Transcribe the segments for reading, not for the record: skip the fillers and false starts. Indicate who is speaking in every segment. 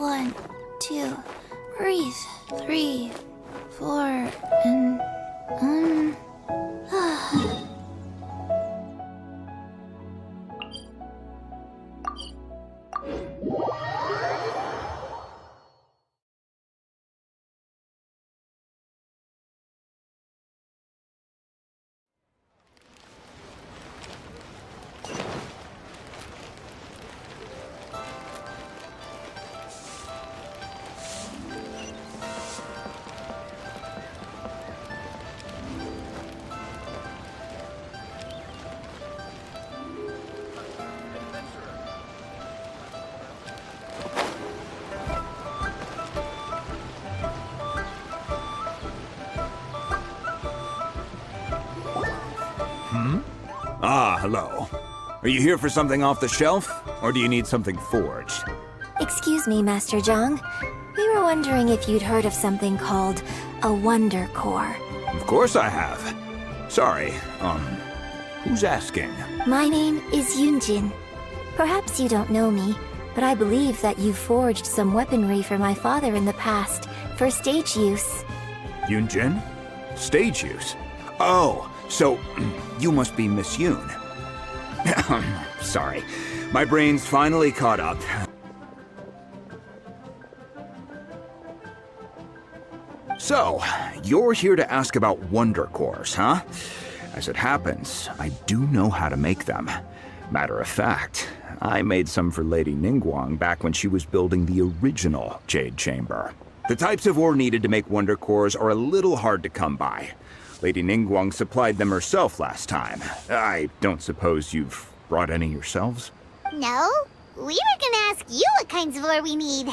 Speaker 1: 1, 2, breathe. 3, 4, and
Speaker 2: Ah, hello. Are you here for something off the shelf, or do you need something forged?
Speaker 3: Excuse me, Master Zhang. We were wondering if you'd heard of something called a Wonder Core.
Speaker 2: Of course I have. Sorry, who's asking?
Speaker 3: My name is Yunjin. Perhaps you don't know me, but I believe that you forged some weaponry for my father in the past, for stage use.
Speaker 2: Yunjin? Stage use? Oh, so you must be Miss Yoon. Sorry, my brain's finally caught up. So, you're here to ask about Wonder Cores, huh? As it happens, I do know how to make them. Matter of fact, I made some for Lady Ningguang back when she was building the original Jade Chamber. The types of ore needed to make Wonder Cores are a little hard to come by. Lady Ningguang supplied them herself last time. I don't suppose you've brought any yourselves?
Speaker 4: No, we were gonna ask you what kinds of ore we need.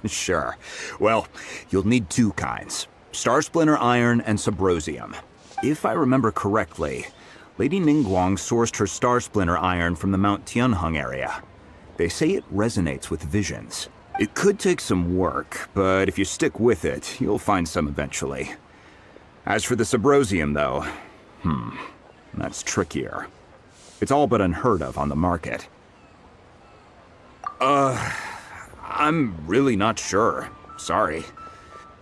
Speaker 2: Sure. Well, you'll need two kinds. Star Splinter Iron and Subrosium. If I remember correctly, Lady Ningguang sourced her Star Splinter Iron from the Mount Tianheng area. They say it resonates with visions. It could take some work, but if you stick with it, you'll find some eventually. As for the Subrosium, though, that's trickier. It's all but unheard of on the market. I'm really not sure. Sorry.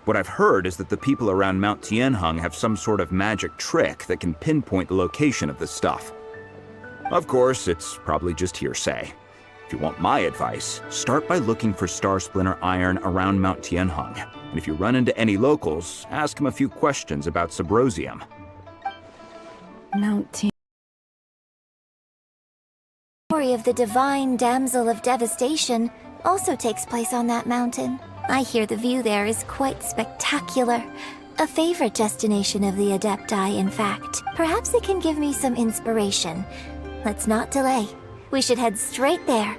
Speaker 2: What I've heard is that the people around Mount Tianheng have some sort of magic trick that can pinpoint the location of the stuff. Of course, it's probably just hearsay. If you want my advice, start by looking for Star Splinter Iron around Mount Tianheng. And if you run into any locals, ask them a few questions about Subrosium.
Speaker 3: Mount Tianheng. The story of the divine damsel of devastation also takes place on that mountain. I hear the view there is quite spectacular. A favorite destination of the Adepti, in fact. Perhaps it can give me some inspiration. Let's not delay. We should head straight there.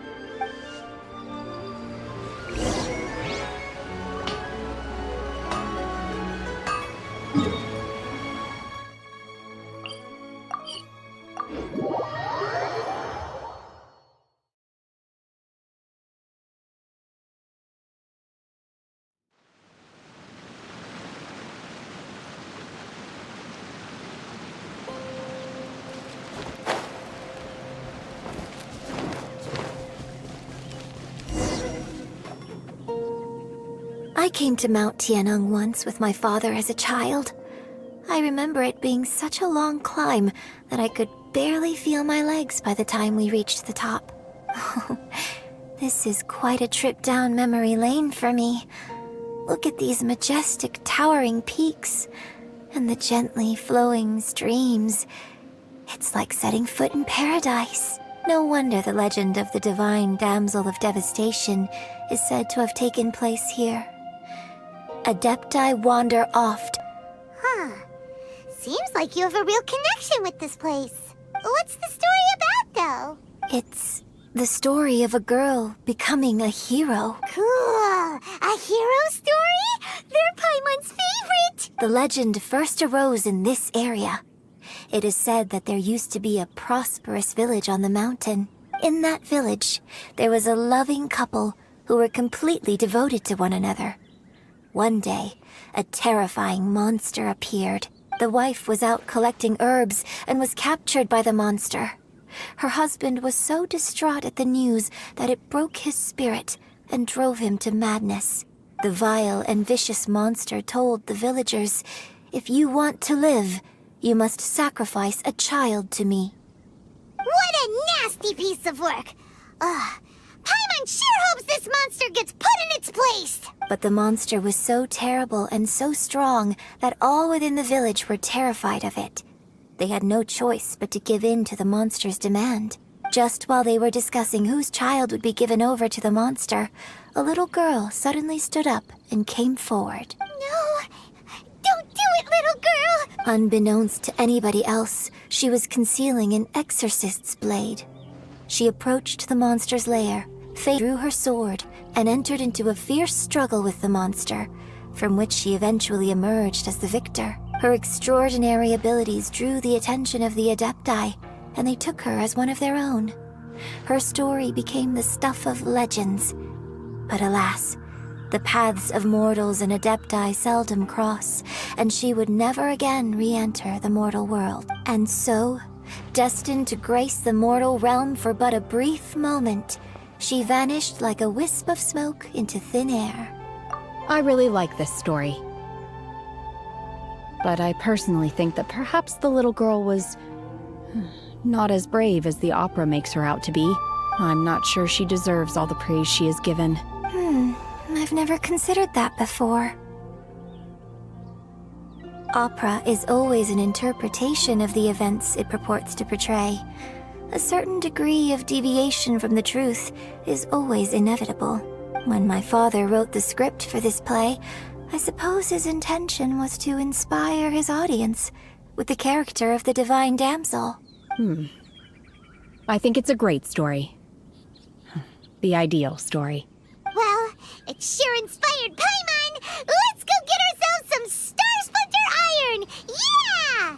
Speaker 3: I came to Mount Tianheng once with my father as a child. I remember it being such a long climb that I could barely feel my legs by the time we reached the top. This is quite a trip down memory lane for me. Look at these majestic towering peaks and the gently flowing streams. It's like setting foot in paradise. No wonder the legend of the divine damsel of devastation is said to have taken place here. Adepti wander oft.
Speaker 4: Huh. Seems like you have a real connection with this place. What's the story about, though?
Speaker 3: It's the story of a girl becoming a hero.
Speaker 4: Cool. A hero story? They're Paimon's favorite.
Speaker 3: The legend first arose in this area. It is said that there used to be a prosperous village on the mountain. In that village, there was a loving couple who were completely devoted to one another. One day, a terrifying monster appeared. The wife was out collecting herbs and was captured by the monster. Her husband was so distraught at the news that it broke his spirit, and drove him to madness. The vile and vicious monster told the villagers, "If you want to live, you must sacrifice a child to me."
Speaker 4: What a nasty piece of work! Paimon sure hopes this monster gets put in its place!
Speaker 3: But the monster was so terrible and so strong that all within the village were terrified of it. They had no choice but to give in to the monster's demand. Just while they were discussing whose child would be given over to the monster, a little girl suddenly stood up and came forward.
Speaker 4: No! Don't do it, little girl!
Speaker 3: Unbeknownst to anybody else, she was concealing an exorcist's blade. She approached the monster's lair, drew her sword, and entered into a fierce struggle with the monster, from which she eventually emerged as the victor. Her extraordinary abilities drew the attention of the Adepti, and they took her as one of their own. Her story became the stuff of legends. But alas, the paths of mortals and Adepti seldom cross, and she would never again re-enter the mortal world. And so, destined to grace the mortal realm for but a brief moment, she vanished like a wisp of smoke into thin air.
Speaker 5: I really like this story. But I personally think that perhaps the little girl was not as brave as the opera makes her out to be. I'm not sure she deserves all the praise she is given.
Speaker 3: I've never considered that before. Opera is always an interpretation of the events it purports to portray. A certain degree of deviation from the truth is always inevitable. When my father wrote the script for this play, I suppose his intention was to inspire his audience with the character of the divine damsel.
Speaker 5: I think it's a great story. The ideal story.
Speaker 4: Well, it sure inspired Paimon! Let's go get ourselves some Star Splinter Iron! Yeah!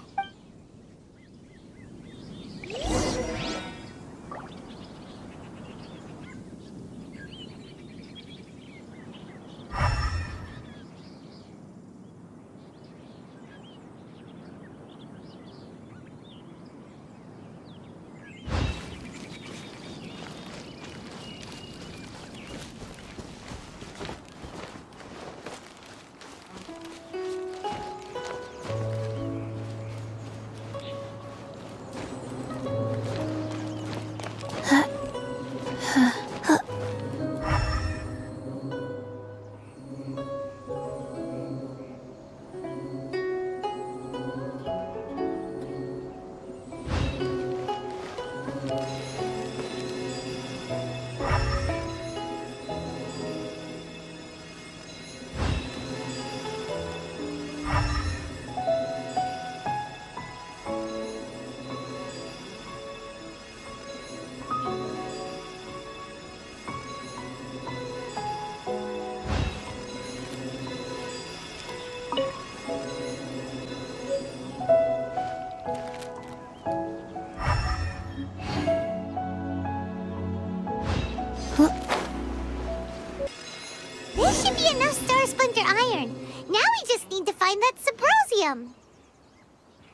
Speaker 4: This should be enough Star Splinter Iron. Now we just need to find that Symposium.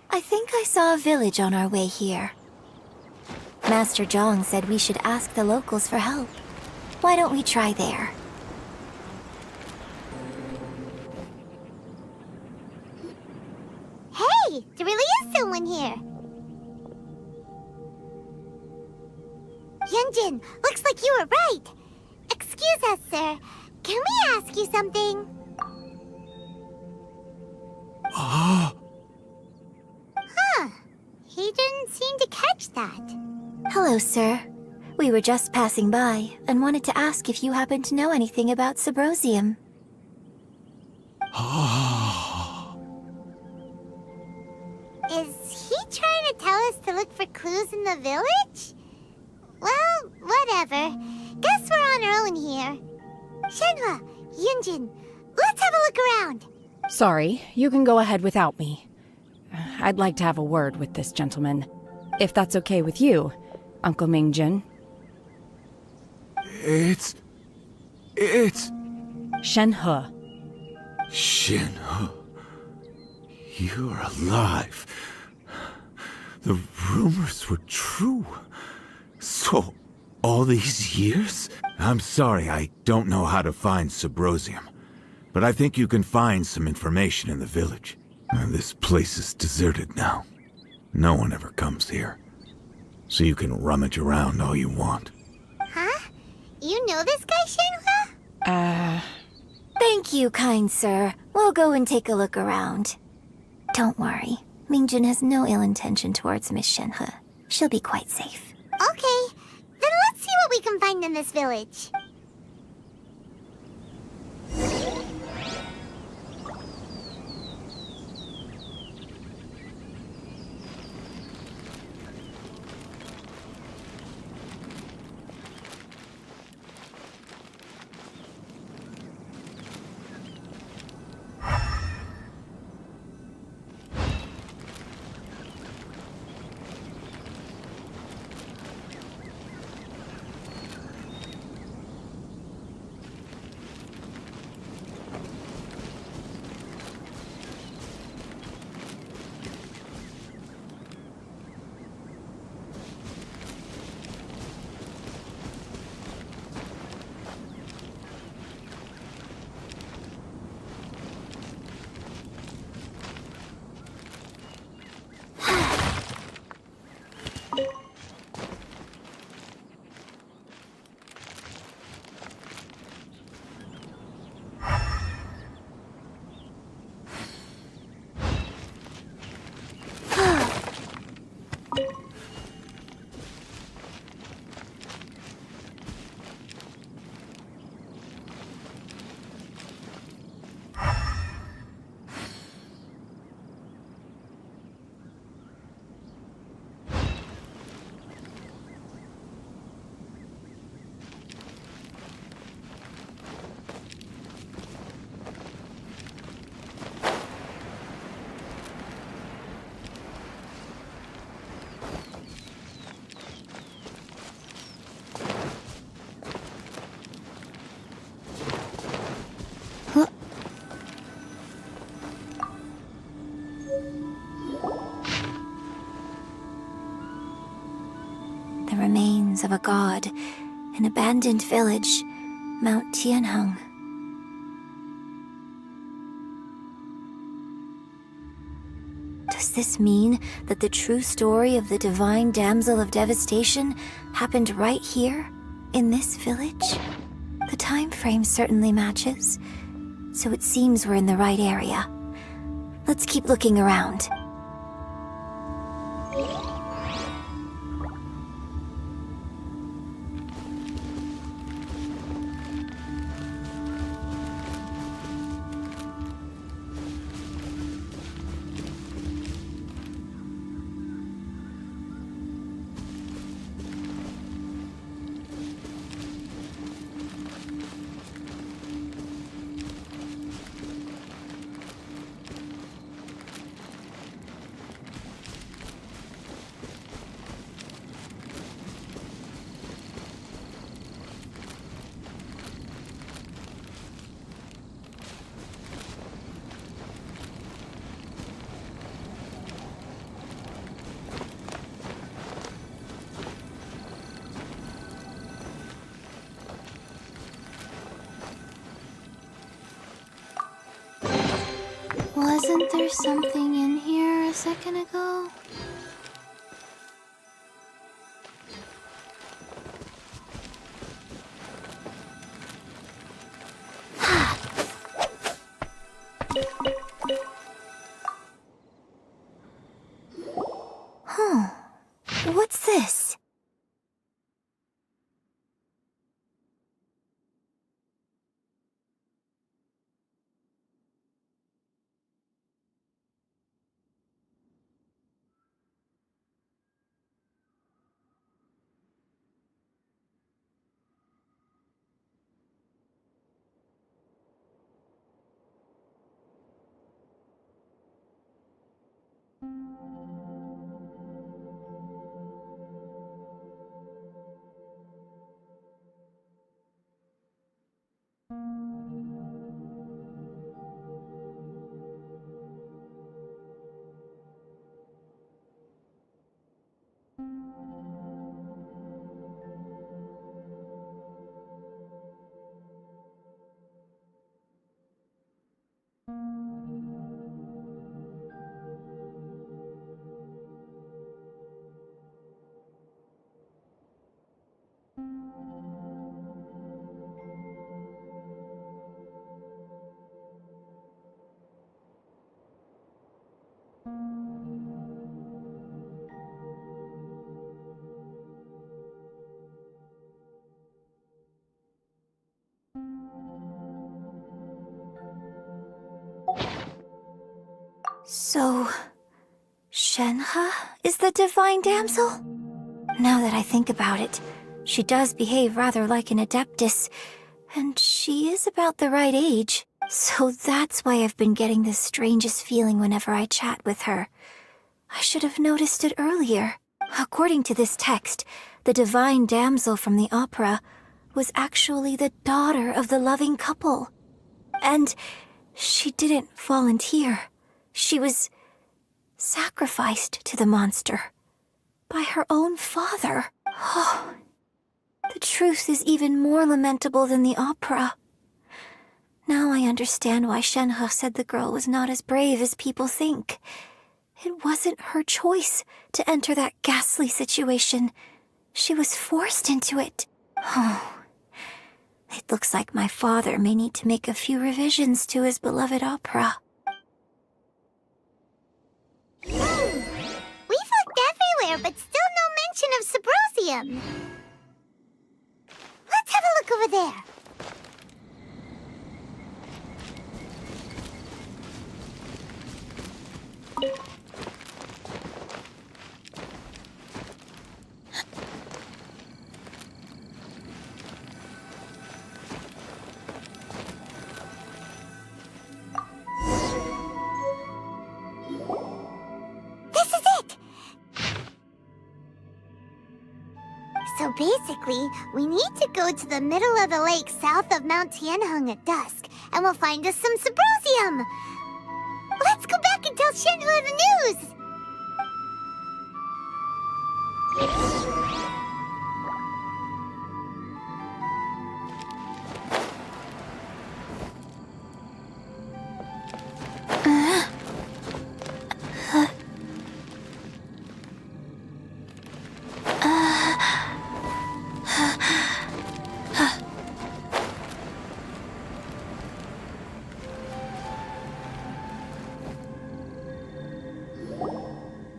Speaker 3: I think I saw a village on our way here. Master Zhang said we should ask the locals for help. Why don't we try there?
Speaker 4: Hey, there really is someone here. Yunjin, looks like you were right. Excuse us, sir. Can we ask you something? Huh. He didn't seem to catch that.
Speaker 3: Hello, sir. We were just passing by and wanted to ask if you happen to know anything about Symposium.
Speaker 4: Is he trying to tell us to look for clues in the village? Well, whatever. Guess we're on our own here. Shenhua, Yunjin, let's have a look around.
Speaker 5: Sorry, you can go ahead without me. I'd like to have a word with this gentleman. If that's okay with you, Uncle Mingjin.
Speaker 6: It's...
Speaker 5: Shenhe.
Speaker 6: Shenhe. You're alive. The rumors were true. So, all these years? I'm sorry, I don't know how to find Subrosium, but I think you can find some information in the village. This place is deserted now. No one ever comes here. So you can rummage around all you want.
Speaker 4: Huh? You know this guy, Shenhua?
Speaker 3: Thank you, kind sir. We'll go and take a look around. Don't worry. Mingjun has no ill intention towards Miss Shenhe. She'll be quite safe.
Speaker 4: Okay, then let's see what we can find in this village.
Speaker 3: The remains of a god, an abandoned village, Mount Tianheng. Does this mean that the true story of the divine damsel of devastation happened right here, in this village? The time frame certainly matches, so it seems we're in the right area. Let's keep looking around.
Speaker 1: Wasn't there something in here a second ago?
Speaker 3: Huh. What's this? So, Shenhe is the divine damsel? Now that I think about it, she does behave rather like an Adeptus, and she is about the right age. So that's why I've been getting the strangest feeling whenever I chat with her. I should have noticed it earlier. According to this text, the divine damsel from the opera was actually the daughter of the loving couple. And she didn't volunteer. She was sacrificed to the monster by her own father. Oh, the truth is even more lamentable than the opera. Now I understand why Shenhe said the girl was not as brave as people think. It wasn't her choice to enter that ghastly situation. She was forced into it. Oh, it looks like my father may need to make a few revisions to his beloved opera.
Speaker 4: We've looked everywhere, but still no mention of Sabrosium. Let's have a look over there. So basically, we need to go to the middle of the lake south of Mount Tianheng at dusk, and we'll find us some Sabrosium! Let's go back and tell Shenhe the news!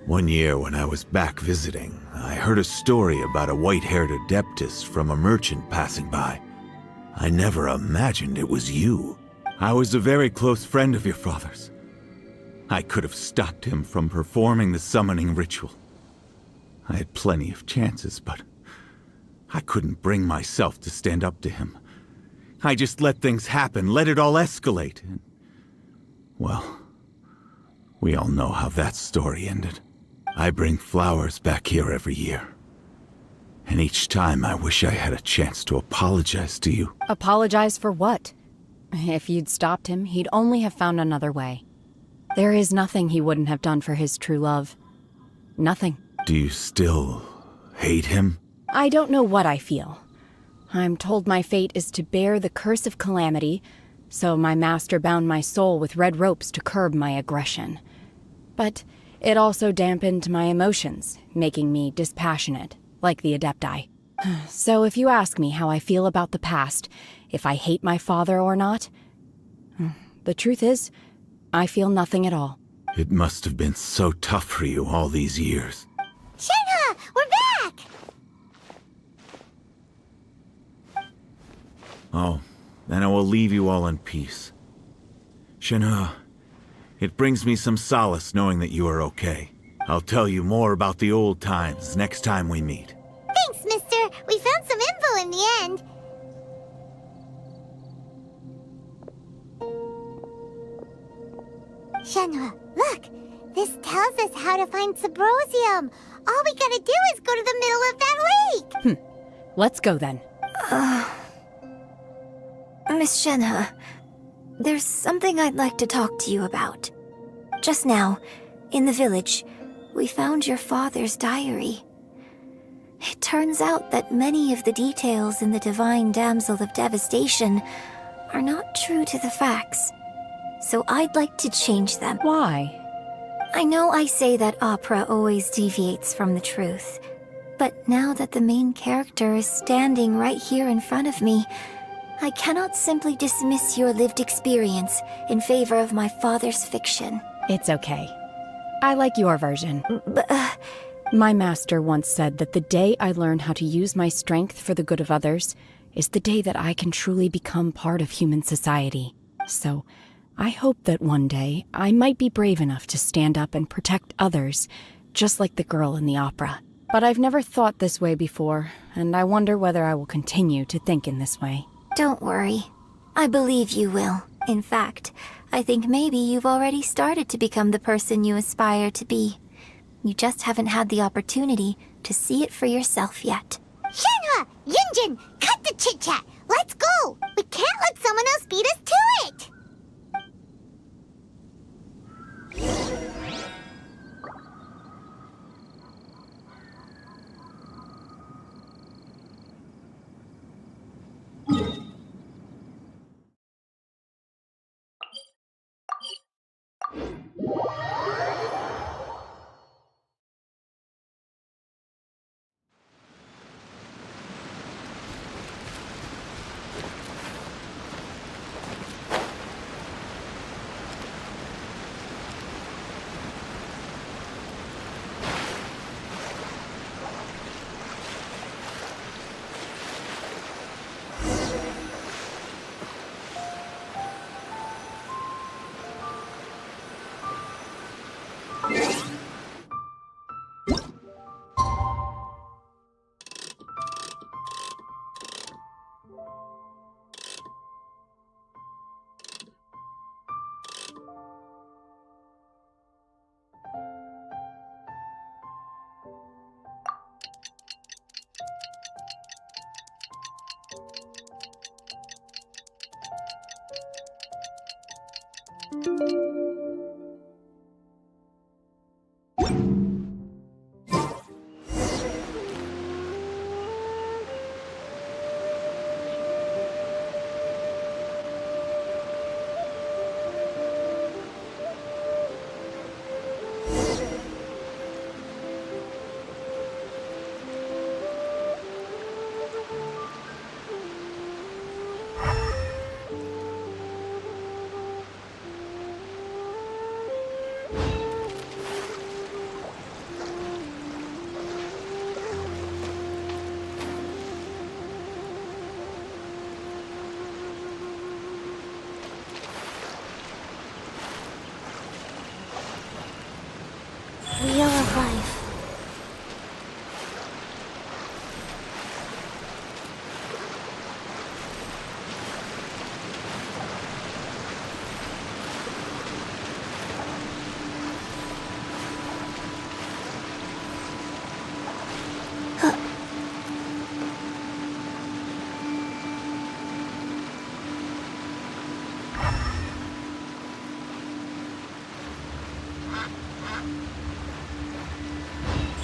Speaker 6: One year when I was back visiting, I heard a story about a white-haired Adeptus from a merchant passing by. I never imagined it was you. I was a very close friend of your father's. I could have stopped him from performing the summoning ritual. I had plenty of chances, but I couldn't bring myself to stand up to him. I just let things happen, let it all escalate. And, well, we all know how that story ended. I bring flowers back here every year. And each time I wish I had a chance to apologize to you.
Speaker 5: Apologize for what? If you'd stopped him, he'd only have found another way. There is nothing he wouldn't have done for his true love. Nothing.
Speaker 6: Do you still hate him?
Speaker 5: I don't know what I feel. I'm told my fate is to bear the curse of calamity, so my master bound my soul with red ropes to curb my aggression. But it also dampened my emotions, making me dispassionate, like the Adepti. So if you ask me how I feel about the past, if I hate my father or not, the truth is, I feel nothing at all.
Speaker 6: It must have been so tough for you all these years.
Speaker 4: Shenhe, we're back!
Speaker 6: Oh, then I will leave you all in peace. Shenhe, it brings me some solace knowing that you are okay. I'll tell you more about the old times next time we meet.
Speaker 4: Thanks, mister. We found some info in the end. Shenhe, look! This tells us how to find Sabrosium. All we gotta do is go to the middle of that lake!
Speaker 5: Let's go then.
Speaker 3: Miss Shenhe, there's something I'd like to talk to you about. Just now, in the village, we found your father's diary. It turns out that many of the details in the Divine Damsel of Devastation are not true to the facts. So I'd like to change them.
Speaker 5: Why?
Speaker 3: I know I say that opera always deviates from the truth, but now that the main character is standing right here in front of me, I cannot simply dismiss your lived experience in favor of my father's fiction.
Speaker 5: It's okay. I like your version.
Speaker 3: But,
Speaker 5: My master once said that the day I learn how to use my strength for the good of others is the day that I can truly become part of human society. So, I hope that one day I might be brave enough to stand up and protect others, just like the girl in the opera. But I've never thought this way before, and I wonder whether I will continue to think in this way.
Speaker 3: Don't worry. I believe you will. In fact, I think maybe you've already started to become the person you aspire to be. You just haven't had the opportunity to see it for yourself yet.
Speaker 4: Shenhua! Yunjin! Cut the chit-chat! Let's go! We can't let someone else beat us to it!
Speaker 3: Wheel of Life.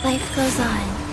Speaker 3: Life goes on.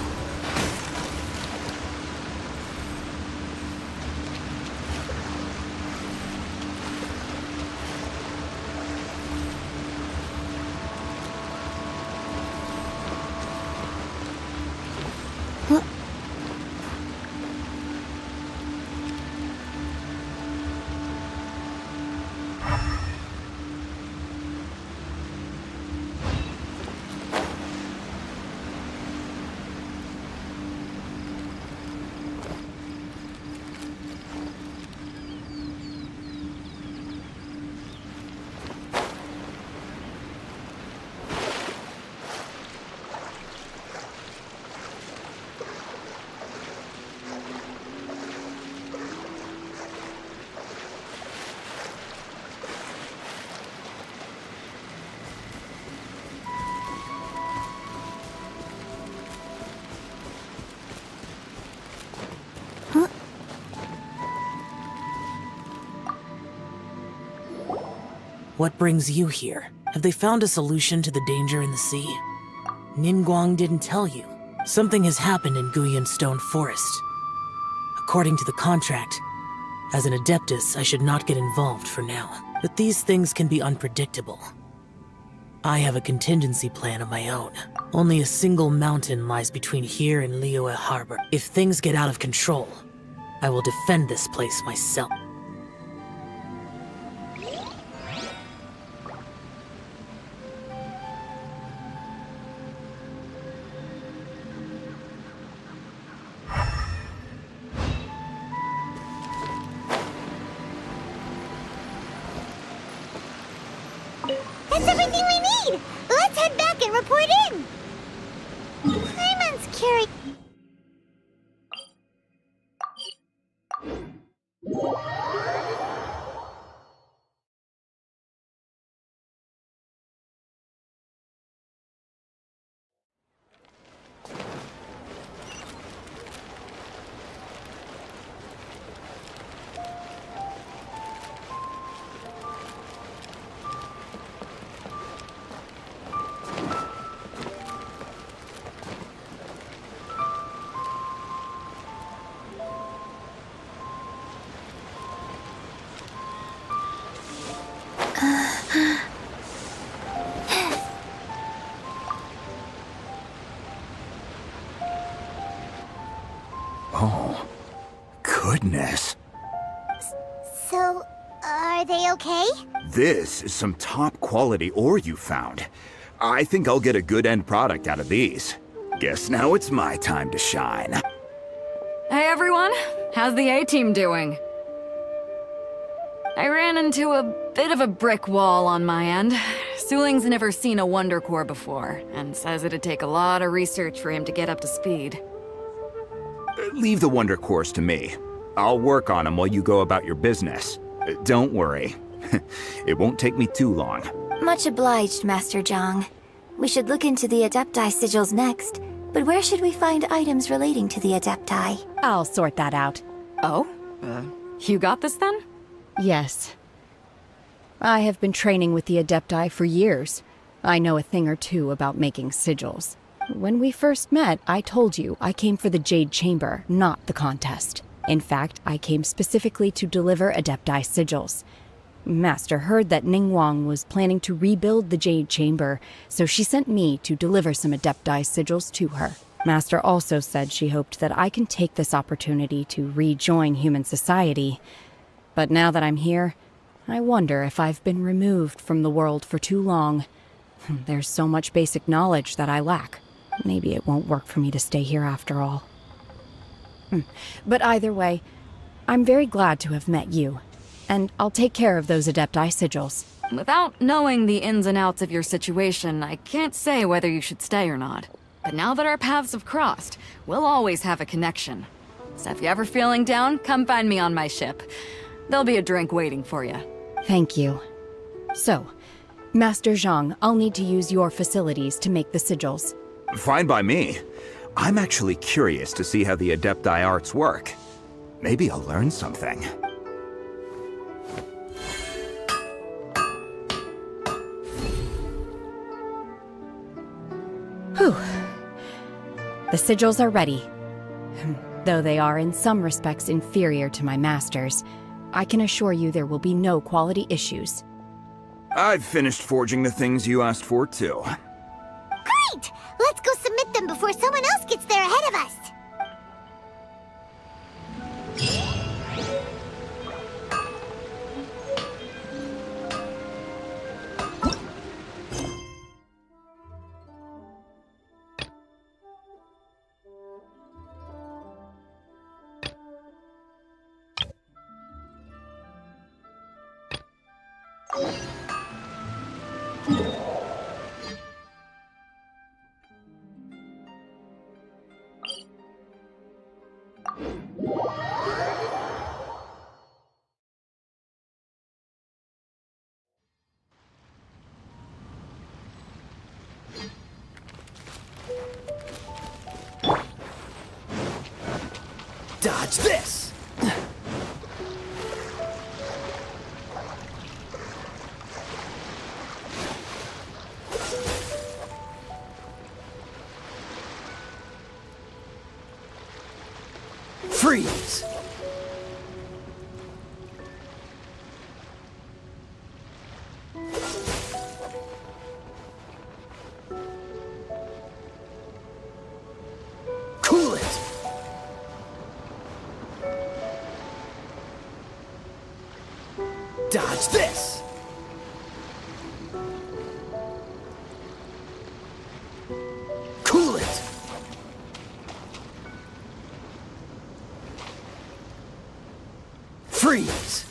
Speaker 7: What brings you here? Have they found a solution to the danger in the sea? Ningguang didn't tell you. Something has happened in Guyan Stone Forest. According to the contract, as an Adeptus, I should not get involved for now. But these things can be unpredictable. I have a contingency plan of my own. Only a single mountain lies between here and Liyue Harbor. If things get out of control, I will defend this place myself.
Speaker 4: Agreed! Let's head back and report in! Paimon's carrying...
Speaker 2: Oh, goodness.
Speaker 4: So, are they okay?
Speaker 2: This is some top quality ore you found. I think I'll get a good end product out of these. Guess now it's my time to shine.
Speaker 8: Hey everyone, how's the A-team doing? I ran into a bit of a brick wall on my end. Suling's never seen a Wonder Core before, and says it'd take a lot of research for him to get up to speed.
Speaker 2: Leave the Wonder Cores to me. I'll work on them while you go about your business. Don't worry. It won't take me too long.
Speaker 3: Much obliged, Master Zhang. We should look into the Adepti sigils next, but where should we find items relating to the Adepti?
Speaker 5: I'll sort that out.
Speaker 8: Oh? You got this then?
Speaker 5: Yes. I have been training with the Adepti for years. I know a thing or two about making sigils. When we first met, I told you I came for the Jade Chamber, not the contest. In fact, I came specifically to deliver Adepti sigils. Master heard that Ningguang was planning to rebuild the Jade Chamber, so she sent me to deliver some Adepti sigils to her. Master also said she hoped that I can take this opportunity to rejoin human society. But now that I'm here, I wonder if I've been removed from the world for too long. There's so much basic knowledge that I lack. Maybe it won't work for me to stay here after all. But either way, I'm very glad to have met you. And I'll take care of those Adepti sigils.
Speaker 8: Without knowing the ins and outs of your situation, I can't say whether you should stay or not. But now that our paths have crossed, we'll always have a connection. So if you're ever feeling down, come find me on my ship. There'll be a drink waiting for you.
Speaker 5: Thank you. So, Master Zhang, I'll need to use your facilities to make the sigils.
Speaker 2: Fine by me. I'm actually curious to see how the Adepti arts work. Maybe I'll learn something.
Speaker 5: Whew. The sigils are ready. Though they are in some respects inferior to my master's, I can assure you there will be no quality issues.
Speaker 2: I've finished forging the things you asked for, too.
Speaker 4: Great! Let's go submit them before someone else gets there ahead of us!
Speaker 9: Dodge this! Freeze! Cool it! Dodge this! Cool it! Freeze!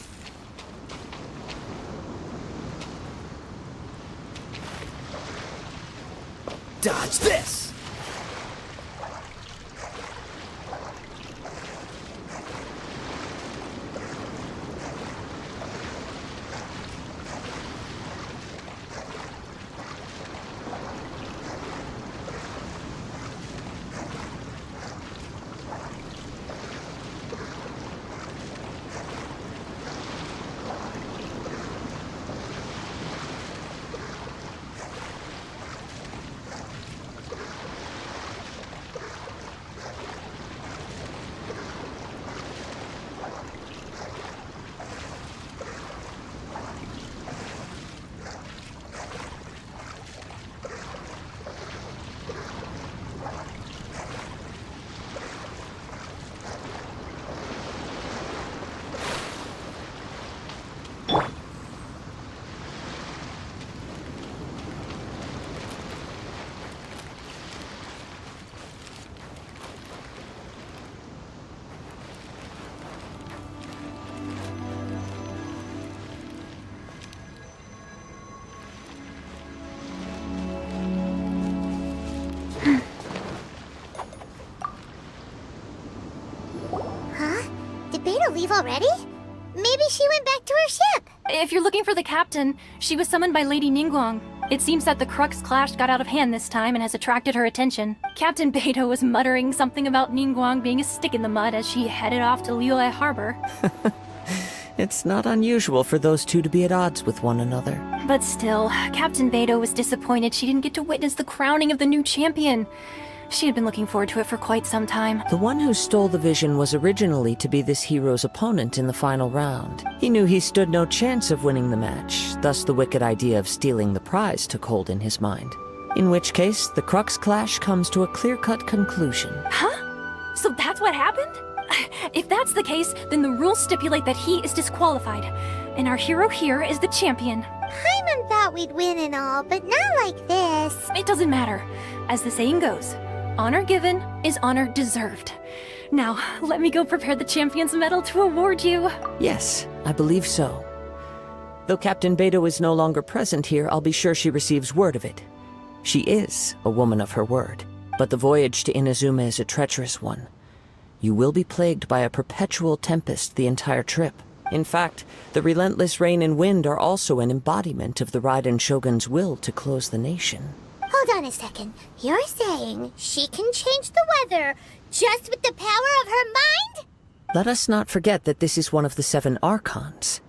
Speaker 9: Dodge this!
Speaker 4: Leave already? Maybe she went back to her ship.
Speaker 10: If you're looking for the captain, she was summoned by Lady Ningguang. It seems that the Crux clash got out of hand this time and has attracted her attention. Captain Beidou was muttering something about Ningguang being a stick in the mud as she headed off to Liyue Harbor.
Speaker 11: It's not unusual for those two to be at odds with one another.
Speaker 10: But still, Captain Beidou was disappointed she didn't get to witness the crowning of the new champion. She had been looking forward to it for quite some time.
Speaker 11: The one who stole the vision was originally to be this hero's opponent in the final round. He knew he stood no chance of winning the match, thus the wicked idea of stealing the prize took hold in his mind. In which case, the Crux clash comes to a clear-cut conclusion.
Speaker 10: Huh? So that's what happened? If that's the case, then the rules stipulate that he is disqualified. And our hero here is the champion.
Speaker 4: Paimon thought we'd win and all, but not like this.
Speaker 10: It doesn't matter. As the saying goes, honor given is honor deserved. Now, let me go prepare the champion's medal to award you.
Speaker 11: Yes, I believe so. Though Captain Beidou is no longer present here, I'll be sure she receives word of it. She is a woman of her word, but the voyage to Inazuma is a treacherous one. You will be plagued by a perpetual tempest the entire trip. In fact, the relentless rain and wind are also an embodiment of the Raiden Shogun's will to close the nation.
Speaker 4: Hold on a second. You're saying she can change the weather just with the power of her mind?
Speaker 11: Let us not forget that this is one of the 7 Archons.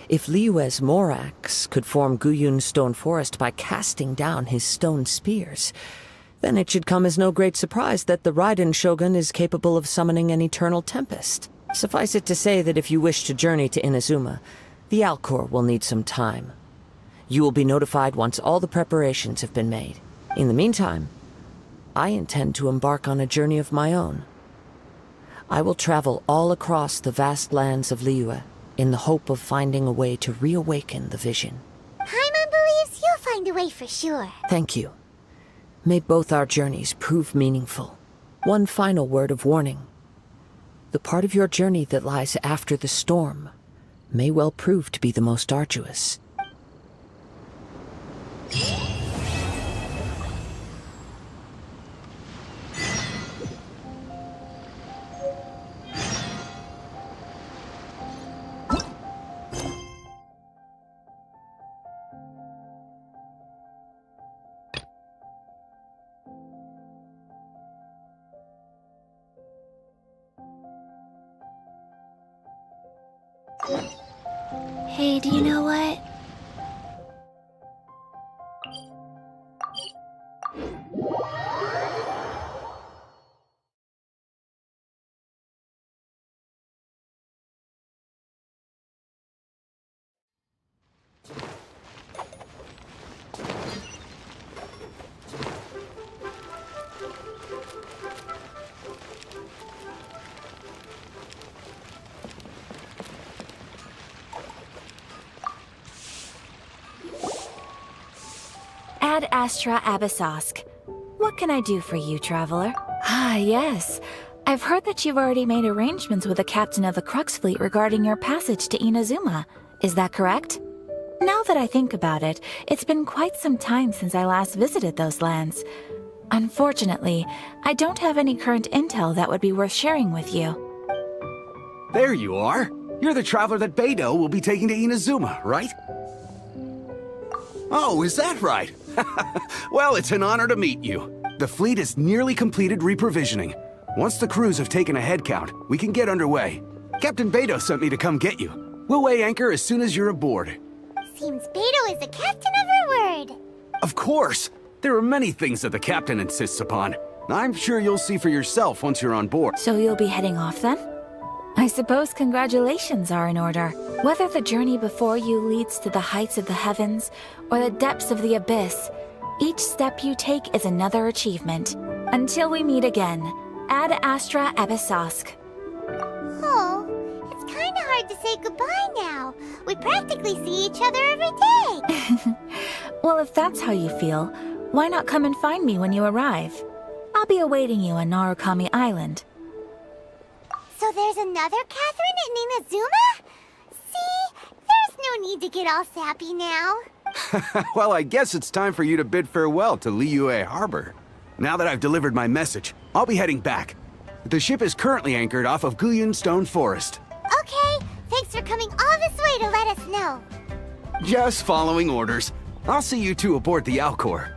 Speaker 11: If Liyue's Morax could form Guyun's stone forest by casting down his stone spears, then it should come as no great surprise that the Raiden Shogun is capable of summoning an eternal tempest. Suffice it to say that if you wish to journey to Inazuma, the Alcor will need some time. You will be notified once all the preparations have been made. In the meantime, I intend to embark on a journey of my own. I will travel all across the vast lands of Liyue in the hope of finding a way to reawaken the vision.
Speaker 4: Paimon believes you'll find a way for sure.
Speaker 11: Thank you. May both our journeys prove meaningful. One final word of warning. The part of your journey that lies after the storm may well prove to be the most arduous.
Speaker 1: Hey, do you know what?
Speaker 12: Ad Astra Abyssosk. What can I do for you, traveler? Ah, yes. I've heard that you've already made arrangements with the captain of the Crux fleet regarding your passage to Inazuma. Is that correct? Now that I think about it, it's been quite some time since I last visited those lands. Unfortunately, I don't have any current intel that would be worth sharing with you.
Speaker 9: There you are. You're the traveler that Beidou will be taking to Inazuma, right? Oh, is that right? Well, it's an honor to meet you. The fleet has nearly completed reprovisioning. Once the crews have taken a head count, we can get underway. Captain Beidou sent me to come get you. We'll weigh anchor as soon as you're aboard.
Speaker 4: Seems Beidou is the captain of her word.
Speaker 9: Of course! There are many things that the captain insists upon. I'm sure you'll see for yourself once you're on board.
Speaker 12: So you'll be heading off then? I suppose congratulations are in order. Whether the journey before you leads to the heights of the heavens or the depths of the abyss, each step you take is another achievement. Until we meet again, Ad Astra Abyssosque.
Speaker 4: Oh, it's kinda hard to say goodbye now. We practically see each other every day.
Speaker 12: Well, if that's how you feel, why not come and find me when you arrive? I'll be awaiting you on Narukami Island.
Speaker 4: So there's another Catherine in Inazuma? See, there's no need to get all sappy now.
Speaker 9: Well, I guess it's time for you to bid farewell to Liyue Harbor. Now that I've delivered my message, I'll be heading back. The ship is currently anchored off of Guyun Stone Forest.
Speaker 4: Okay, thanks for coming all this way to let us know.
Speaker 9: Just following orders. I'll see you two aboard the Alcor.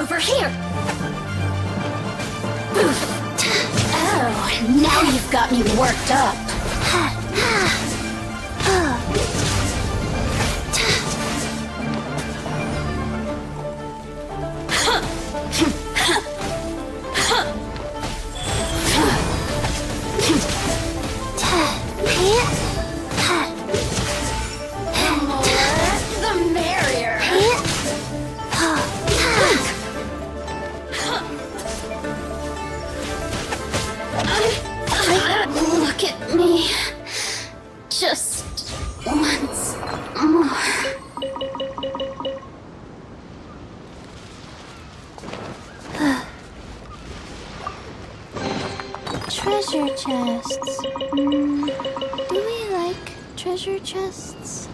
Speaker 1: Over here! Oh, now you've got me worked up. The merrier. Look at me. Treasure chests. Do we like treasure chests?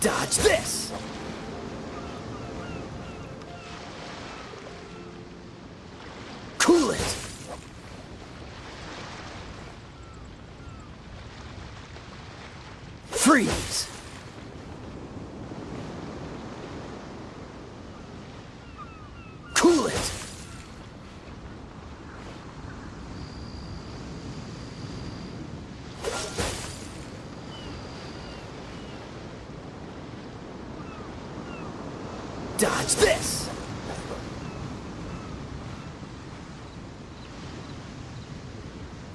Speaker 13: Dodge this! Cool it! Freeze! Cool it! Dodge this!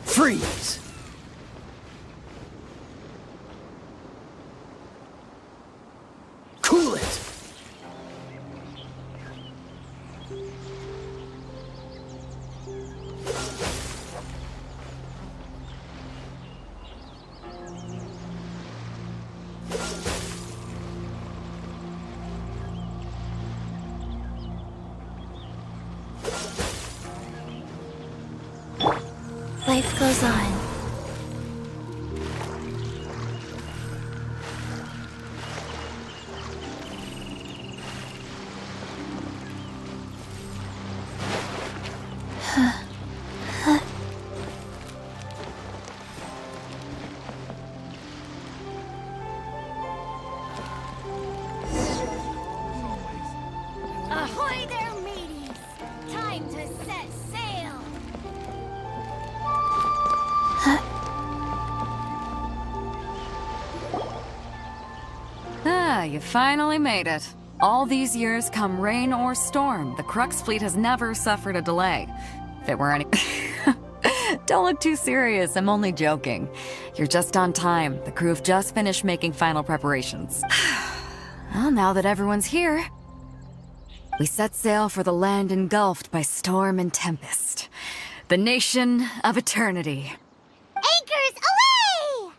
Speaker 13: Freeze! Cool it!
Speaker 3: Life goes on.
Speaker 4: Ahoy there, mateys! Time to set sail!
Speaker 8: Ah, you finally made it. All these years, come rain or storm, the Crux fleet has never suffered a delay. If it were any... Don't look too serious, I'm only joking. You're just on time. The crew have just finished making final preparations. Well, now that everyone's here, we set sail for the land engulfed by storm and tempest. The nation of eternity.
Speaker 4: Anchors away!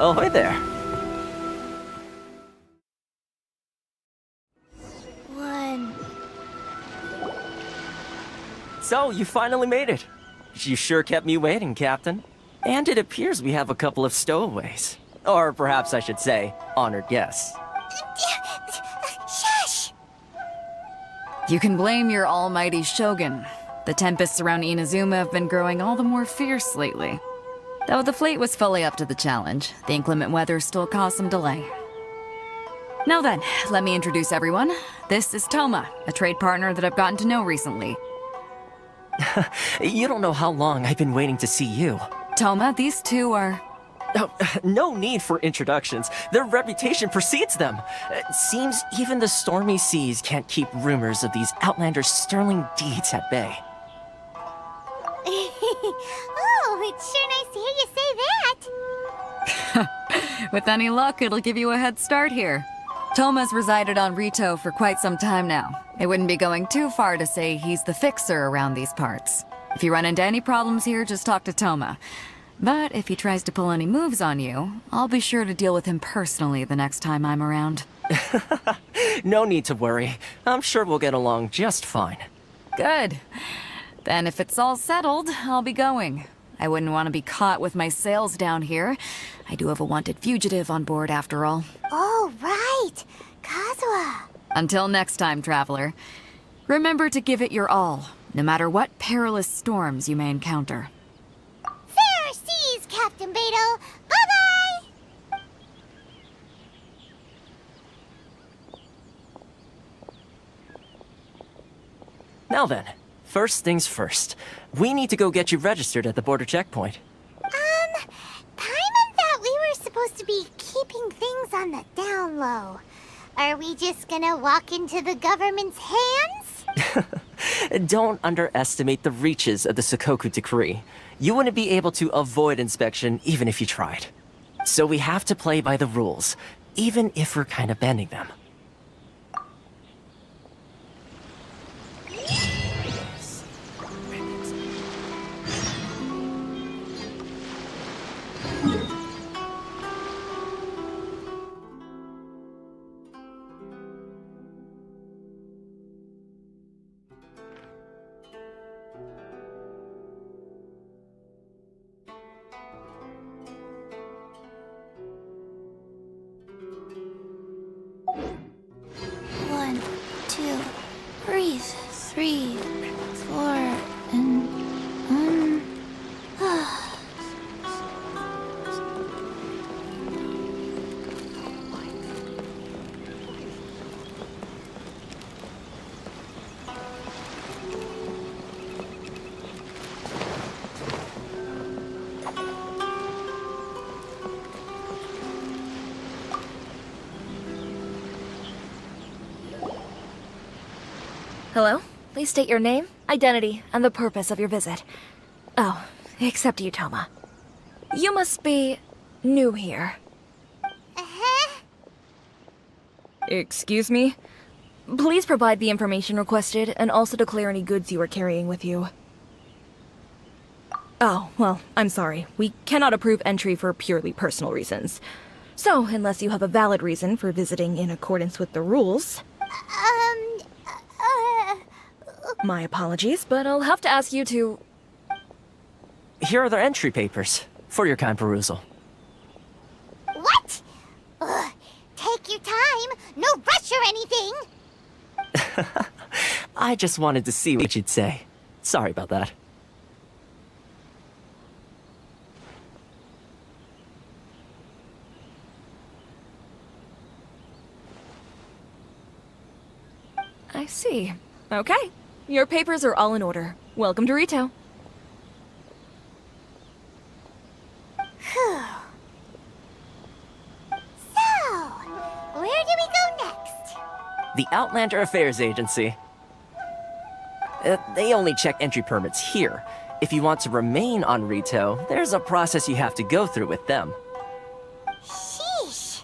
Speaker 14: Oh, hi there.
Speaker 4: One.
Speaker 14: So, you finally made it. You sure kept me waiting, Captain. And it appears we have a couple of stowaways. Or perhaps I should say, honored guests.
Speaker 4: Shush!
Speaker 8: You can blame your almighty Shogun. The tempests around Inazuma have been growing all the more fierce lately. Though the fleet was fully up to the challenge, the inclement weather still caused some delay. Now then, let me introduce everyone. This is Toma, a trade partner that I've gotten to know recently.
Speaker 14: You don't know how long I've been waiting to see you.
Speaker 8: Toma, these two are...
Speaker 14: Oh, no need for introductions. Their reputation precedes them. Seems even the stormy seas can't keep rumors of these outlanders' sterling deeds at bay.
Speaker 4: Oh, it's sure nice to hear you say that.
Speaker 8: With any luck, it'll give you a head start here. Toma's resided on Rito for quite some time now. It wouldn't be going too far to say he's the fixer around these parts. If you run into any problems here, just talk to Toma. But if he tries to pull any moves on you, I'll be sure to deal with him personally the next time I'm around.
Speaker 14: No need to worry. I'm sure we'll get along just fine.
Speaker 8: Good. Then if it's all settled, I'll be going. I wouldn't want to be caught with my sails down here. I do have a wanted fugitive on board after all.
Speaker 4: Oh, right. Kazuha.
Speaker 8: Until next time, traveler. Remember to give it your all, no matter what perilous storms you may encounter.
Speaker 4: Fair seas, Captain Beto. Bye-bye!
Speaker 14: Now then, first things first. We need to go get you registered at the border checkpoint.
Speaker 4: Paimon thought we were supposed to be keeping things on the down low. Are we just gonna walk into the government's hands?
Speaker 14: Don't underestimate the reaches of the Sakoku Decree. You wouldn't be able to avoid inspection even if you tried. So we have to play by the rules, even if we're kind of bending them.
Speaker 1: One, two, breathe. 3, 4, and
Speaker 12: Hello? Please state your name, identity, and the purpose of your visit. Oh, except you, Toma. You must be new here. Excuse me? Please provide the information requested and also declare any goods you are carrying with you. Oh, well, I'm sorry. We cannot approve entry for purely personal reasons. So, unless you have a valid reason for visiting in accordance with the rules... My apologies, but I'll have to ask you to...
Speaker 14: Here are the entry papers, for your kind perusal.
Speaker 4: anything.
Speaker 14: I just wanted to see what you'd say. Sorry about that.
Speaker 15: I see. Okay. Your papers are all in order. Welcome to Rito.
Speaker 4: Whew. So, where do we go next?
Speaker 14: The Outlander Affairs Agency. They only check entry permits here. If you want to remain on Rito, there's a process you have to go through with them.
Speaker 4: Sheesh.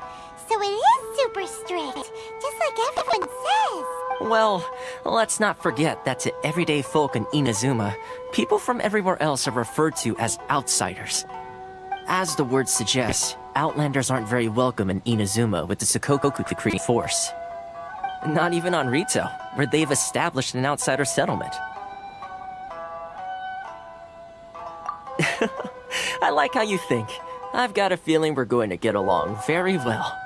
Speaker 4: So it is super strict, just like everyone says.
Speaker 14: Well, let's not forget that to everyday folk in Inazuma, people from everywhere else are referred to as outsiders. As the word suggests, Outlanders aren't very welcome in Inazuma with the Sakoku decree force. Not even on Rito, where they've established an outsider settlement. I like how you think. I've got a feeling we're going to get along very well.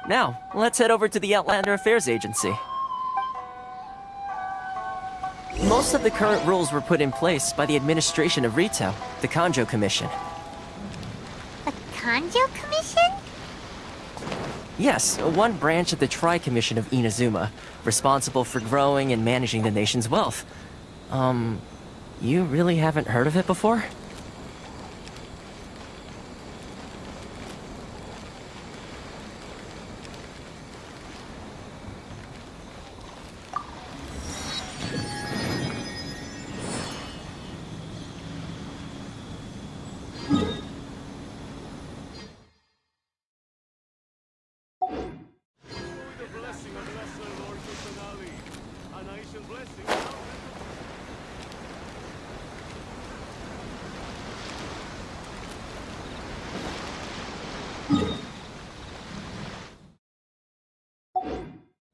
Speaker 14: Now, let's head over to the Outlander Affairs Agency. Most of the current rules were put in place by the administration of Rito, the Kanjo Commission.
Speaker 4: The Kanjo Commission?
Speaker 14: Yes, one branch of the Tri-Commission of Inazuma, responsible for growing and managing the nation's wealth. You really haven't heard of it before?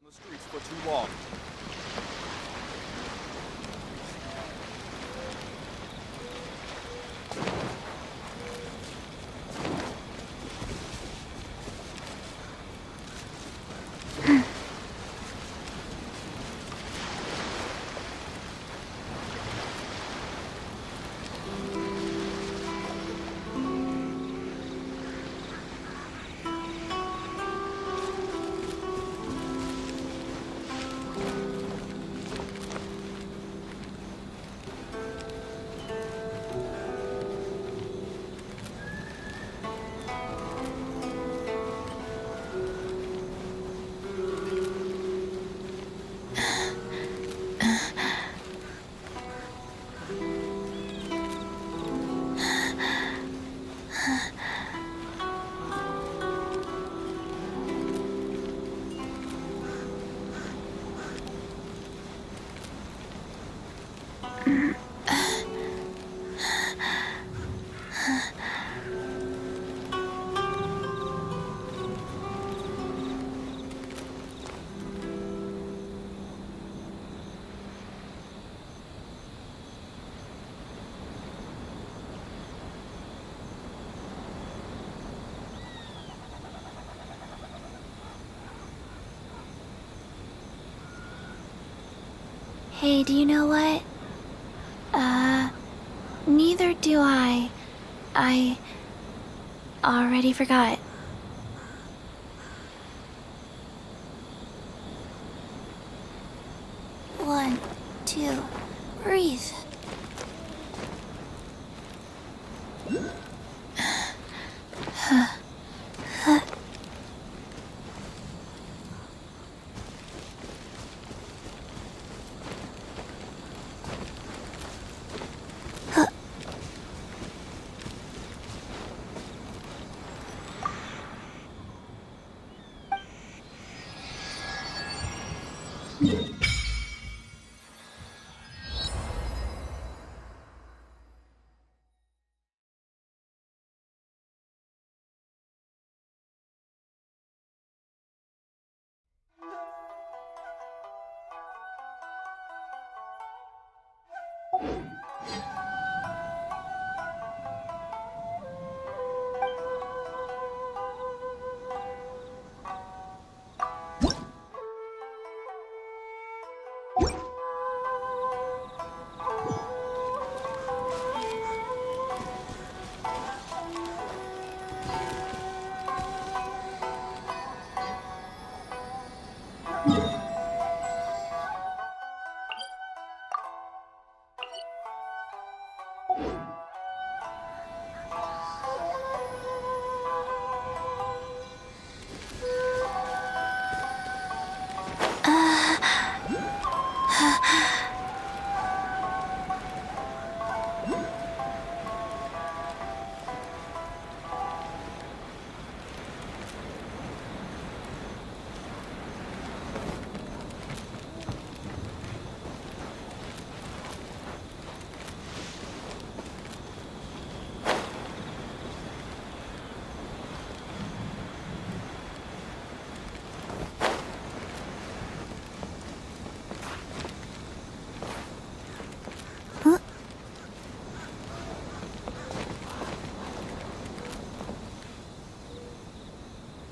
Speaker 16: The streets for too long.
Speaker 1: Hey, do you know what? Neither do I. I already forgot. One, two, breathe.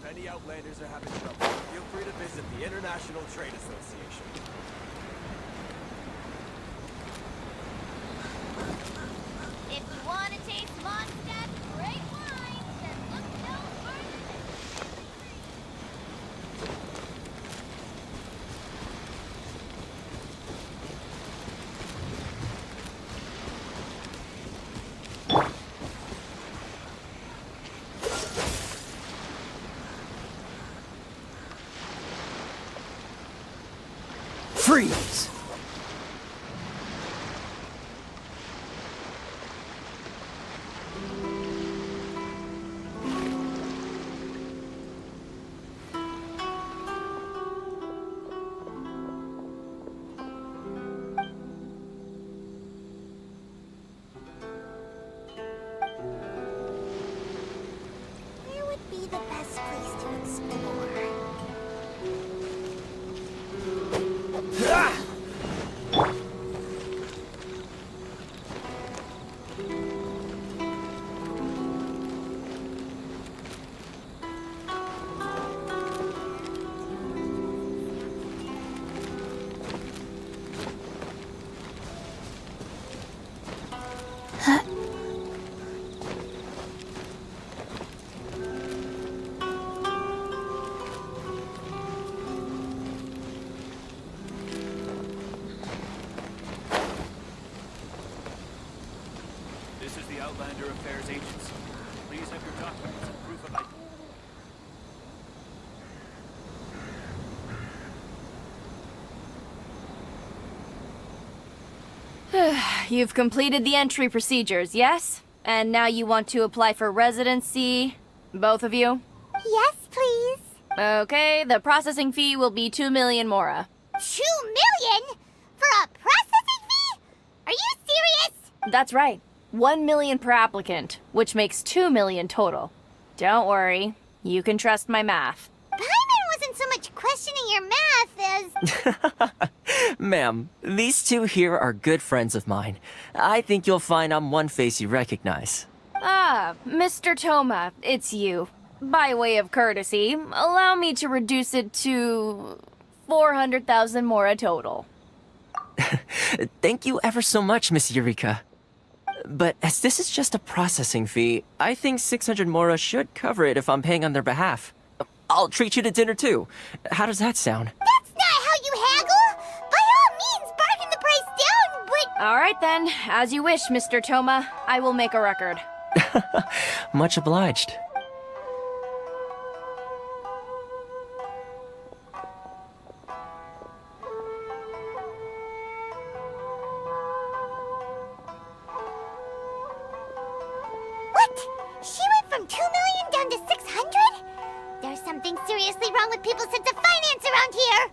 Speaker 13: If any Outlanders are having trouble, feel free to visit the International Trade Association.
Speaker 4: If you want to taste Mondstadt's great wine, then look no further than...
Speaker 13: Freeze!
Speaker 4: Where would be the best place to explore?
Speaker 13: This is the Outlander Affairs Agency. Please have your documents and proof of ID.
Speaker 15: You've completed the entry procedures, yes? And now you want to apply for residency? Both of you?
Speaker 4: Yes, please.
Speaker 15: Okay, the processing fee will be 2 million mora.
Speaker 4: 2 million? For a processing fee? Are you serious?
Speaker 15: That's right. 1 million per applicant, which makes 2 million total. Don't worry, you can trust my math.
Speaker 4: Paimon wasn't so much questioning your math as...
Speaker 14: Ma'am, these two here are good friends of mine. I think you'll find I'm one face you recognize.
Speaker 15: Ah, Mr. Toma, it's you. By way of courtesy, allow me to reduce it to 400,000 mora total.
Speaker 14: Thank you ever so much, Miss Eureka. But as this is just a processing fee, I think 600 mora should cover it if I'm paying on their behalf. I'll treat you to dinner too. How does that sound?
Speaker 4: That's not how you haggle! By all means, bargain the price down, but...
Speaker 15: All right then, as you wish, Mr. Toma. I will make a record.
Speaker 14: Much obliged.
Speaker 4: What? She went from 2 million down to 600? There's something seriously wrong with people's sense of finance around here!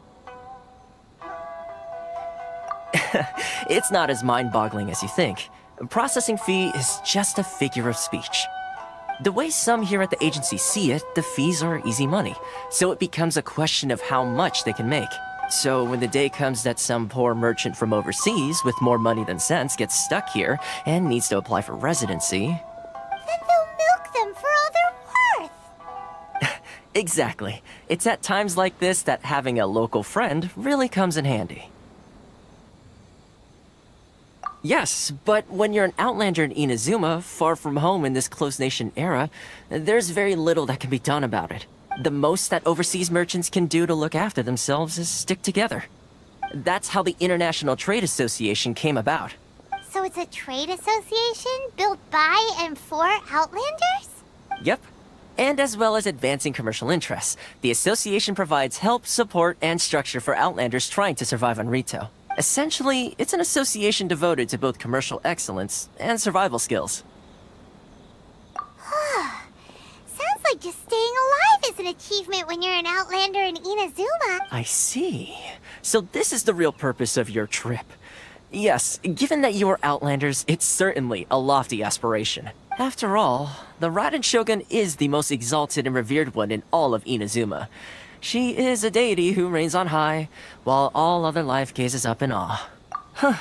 Speaker 14: It's not as mind-boggling as you think. Processing fee is just a figure of speech. The way some here at the agency see it, the fees are easy money, so it becomes a question of how much they can make. So when the day comes that some poor merchant from overseas with more money than sense gets stuck here and needs to apply for residency...
Speaker 4: Then they'll milk them for all they're worth!
Speaker 14: Exactly. It's at times like this that having a local friend really comes in handy. Yes, but when you're an outlander in Inazuma, far from home in this close nation era, there's very little that can be done about it. The most that overseas merchants can do to look after themselves is stick together. That's how the International Trade Association came about.
Speaker 4: So it's a trade association built by and for Outlanders?
Speaker 14: Yep. And as well as advancing commercial interests, the association provides help, support, and structure for Outlanders trying to survive on Rito. Essentially, it's an association devoted to both commercial excellence and survival skills.
Speaker 4: Sounds like just staying alive is an achievement when you're an Outlander in Inazuma.
Speaker 14: I see. So this is the real purpose of your trip. Yes, given that you are Outlanders, it's certainly a lofty aspiration. After all, the Raiden Shogun is the most exalted and revered one in all of Inazuma. She is a deity who reigns on high, while all other life gazes up in awe. Huh.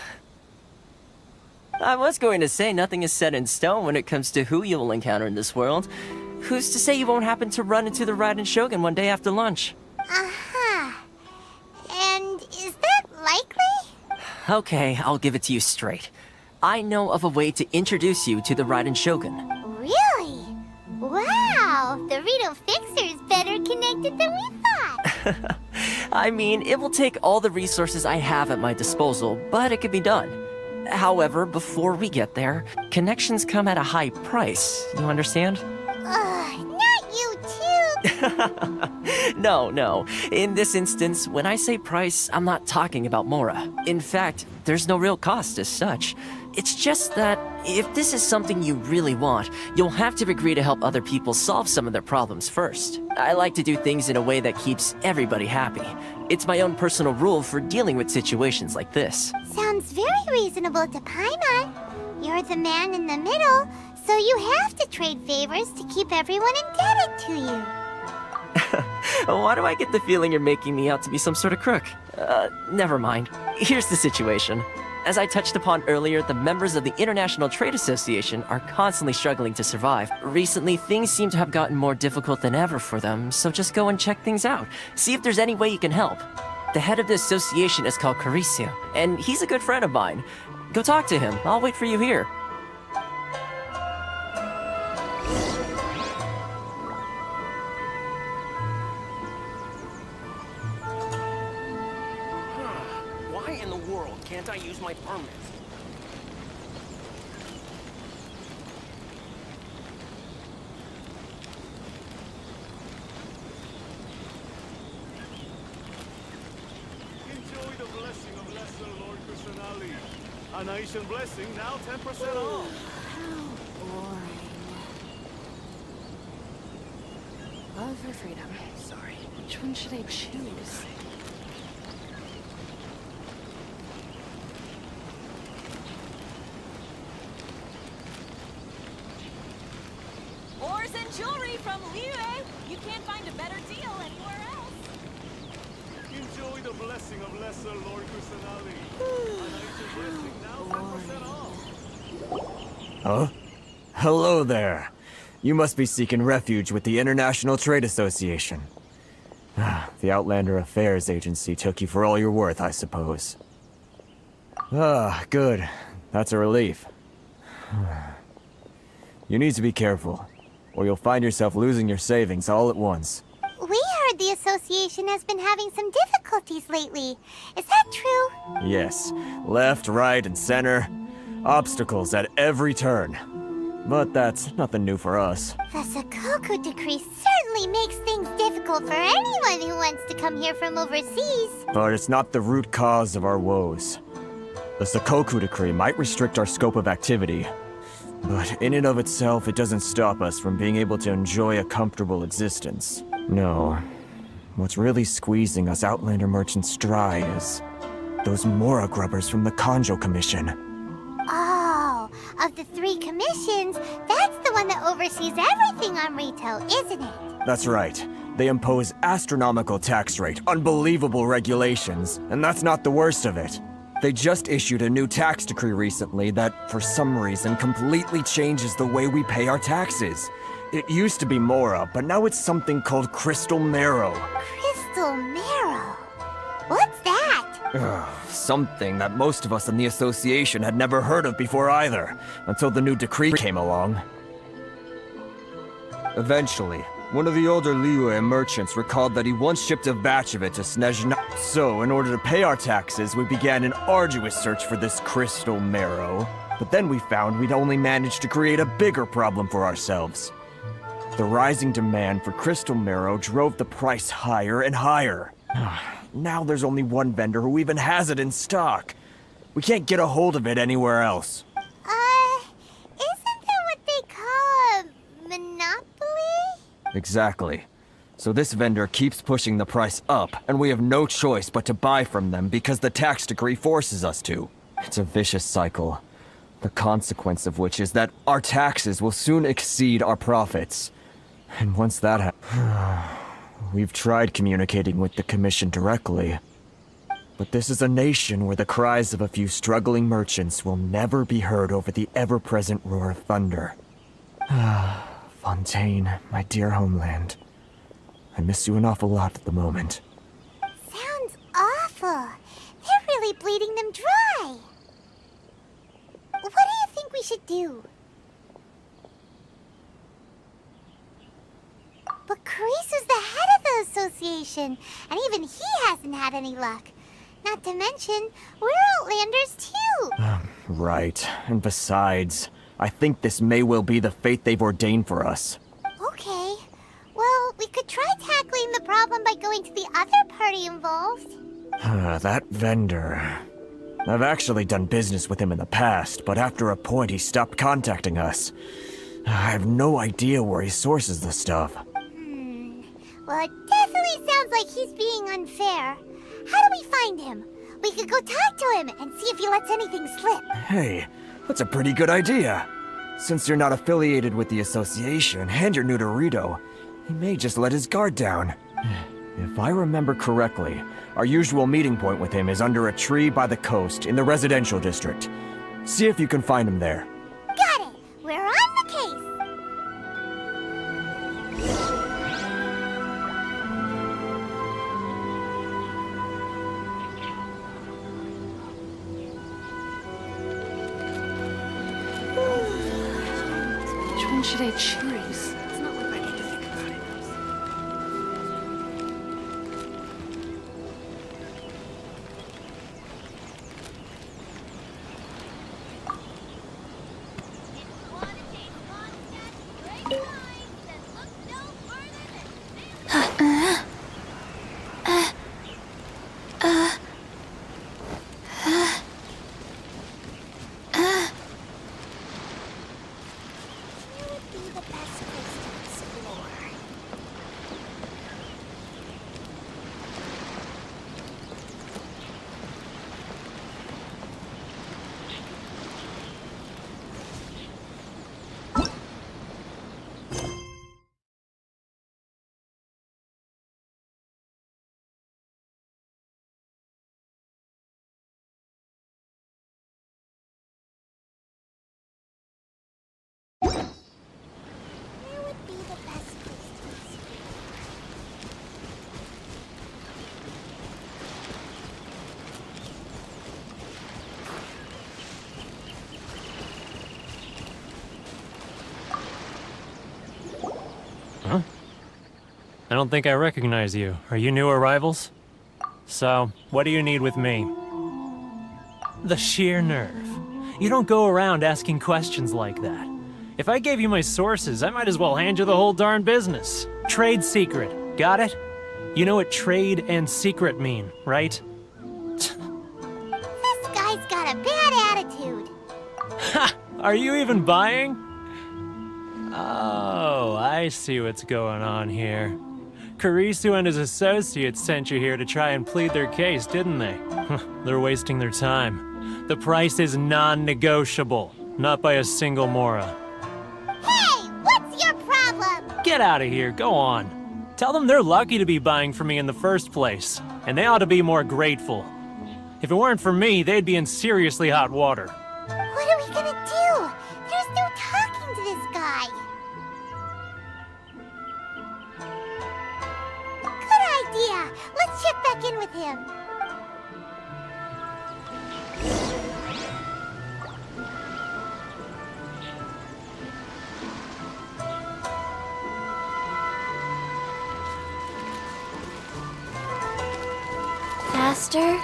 Speaker 14: I was going to say nothing is set in stone when it comes to who you will encounter in this world. Who's to say you won't happen to run into the Raiden Shogun one day after lunch?
Speaker 4: Uh-huh. And is that likely?
Speaker 14: Okay, I'll give it to you straight. I know of a way to introduce you to the Raiden Shogun.
Speaker 4: Really? Wow, the Rito Fixer is better connected than we thought.
Speaker 14: I mean, it will take all the resources I have at my disposal, but it can be done. However, before we get there, connections come at a high price, you understand?
Speaker 4: Not you too.
Speaker 14: No. In this instance, when I say price, I'm not talking about Mora. In fact, there's no real cost as such. It's just that, if this is something you really want, you'll have to agree to help other people solve some of their problems first. I like to do things in a way that keeps everybody happy. It's my own personal rule for dealing with situations like this.
Speaker 4: Sounds very reasonable to Paimon. You're the man in the middle, so you have to trade favors to keep everyone indebted to you.
Speaker 14: Why do I get the feeling you're making me out to be some sort of crook? Never mind. Here's the situation. As I touched upon earlier, the members of the International Trade Association are constantly struggling to survive. Recently, things seem to have gotten more difficult than ever for them, so just go and check things out. See if there's any way you can help. The head of the association is called Caricio, and he's a good friend of mine. Go talk to him. I'll wait for you here.
Speaker 16: Why in the world can't I use my permit?
Speaker 17: Enjoy the blessing of Lesser Lord Kusanali. A nation blessing, now 10% off.
Speaker 8: Love for freedom. Sorry. Which one should I choose?
Speaker 18: Ores and jewelry from Liu. You can't find a better deal anywhere else.
Speaker 17: Enjoy the blessing of Lesser Lord Kusanali. A nation blessing, now 10% off.
Speaker 19: Huh? Hello there. You must be seeking refuge with the International Trade Association. The Outlander Affairs Agency took you for all you're worth, I suppose. Good. That's a relief. You need to be careful, or you'll find yourself losing your savings all at once.
Speaker 4: We heard the association has been having some difficulties lately. Is that true?
Speaker 19: Yes. Left, right, and center. Obstacles at every turn. But that's nothing new for us.
Speaker 4: The Sakoku Decree certainly makes things difficult for anyone who wants to come here from overseas.
Speaker 19: But it's not the root cause of our woes. The Sakoku Decree might restrict our scope of activity, but in and of itself, it doesn't stop us from being able to enjoy a comfortable existence. No. What's really squeezing us Outlander merchants dry is those Mora grubbers from the Kanjo Commission.
Speaker 4: Oh, of the 3 commissions, that's the one that oversees everything on retail, isn't it?
Speaker 19: That's right. They impose astronomical tax rate, unbelievable regulations, and that's not the worst of it. They just issued a new tax decree recently that, for some reason, completely changes the way we pay our taxes. It used to be Mora, but now it's something called Crystal Marrow.
Speaker 4: Crystal Marrow? What's that?
Speaker 19: Something that most of us in the association had never heard of before either, until the new decree came along. Eventually, one of the older Liyue merchants recalled that he once shipped a batch of it to Snezhna. So, in order to pay our taxes, we began an arduous search for this Crystal Marrow. But then we found we'd only managed to create a bigger problem for ourselves. The rising demand for Crystal Marrow drove the price higher and higher. Now there's only one vendor who even has it in stock. We can't get a hold of it anywhere else.
Speaker 4: Isn't that what they call a monopoly?
Speaker 19: Exactly. So this vendor keeps pushing the price up, and we have no choice but to buy from them because the tax decree forces us to. It's a vicious cycle. The consequence of which is that our taxes will soon exceed our profits. And once that happens... We've tried communicating with the Commission directly. But this is a nation where the cries of a few struggling merchants will never be heard over the ever-present roar of thunder. Fontaine, my dear homeland. I miss you an awful lot at the moment.
Speaker 4: Sounds awful. They're really bleeding them dry. What do you think we should do? But Carice is the head of the association, and even he hasn't had any luck. Not to mention, we're Outlanders too.
Speaker 19: Right. And besides, I think this may well be the fate they've ordained for us.
Speaker 4: Okay. Well, we could try tackling the problem by going to the other party involved.
Speaker 19: That vendor... I've actually done business with him in the past, but after a point he stopped contacting us. I have no idea where he sources the stuff.
Speaker 4: Well, it definitely sounds like he's being unfair. How do we find him? We could go talk to him and see if he lets anything slip.
Speaker 19: Hey, that's a pretty good idea. Since you're not affiliated with the association and you're new to Rito, he may just let his guard down. If I remember correctly, our usual meeting point with him is under a tree by the coast in the residential district. See if you can find him there.
Speaker 4: Got it! We're on the case!
Speaker 18: Which one should I choose? It's not like I get to think about it.
Speaker 20: Huh? I don't think I recognize you. Are you new arrivals? So, what do you need with me? The sheer nerve. You don't go around asking questions like that. If I gave you my sources, I might as well hand you the whole darn business. Trade secret. Got it? You know what trade and secret mean, right?
Speaker 4: This guy's got a bad attitude.
Speaker 20: Ha! Are you even buying? Oh, I see what's going on here. Karisu and his associates sent you here to try and plead their case, didn't they? They're wasting their time. The price is non-negotiable, not by a single Mora.
Speaker 4: Hey, what's your problem?
Speaker 20: Get out of here, go on. Tell them they're lucky to be buying from me in the first place, and they ought to be more grateful. If it weren't for me, they'd be in seriously hot water.
Speaker 4: What are we gonna do? There's no talking to this guy. Good idea. Let's check back in with him.
Speaker 3: Faster?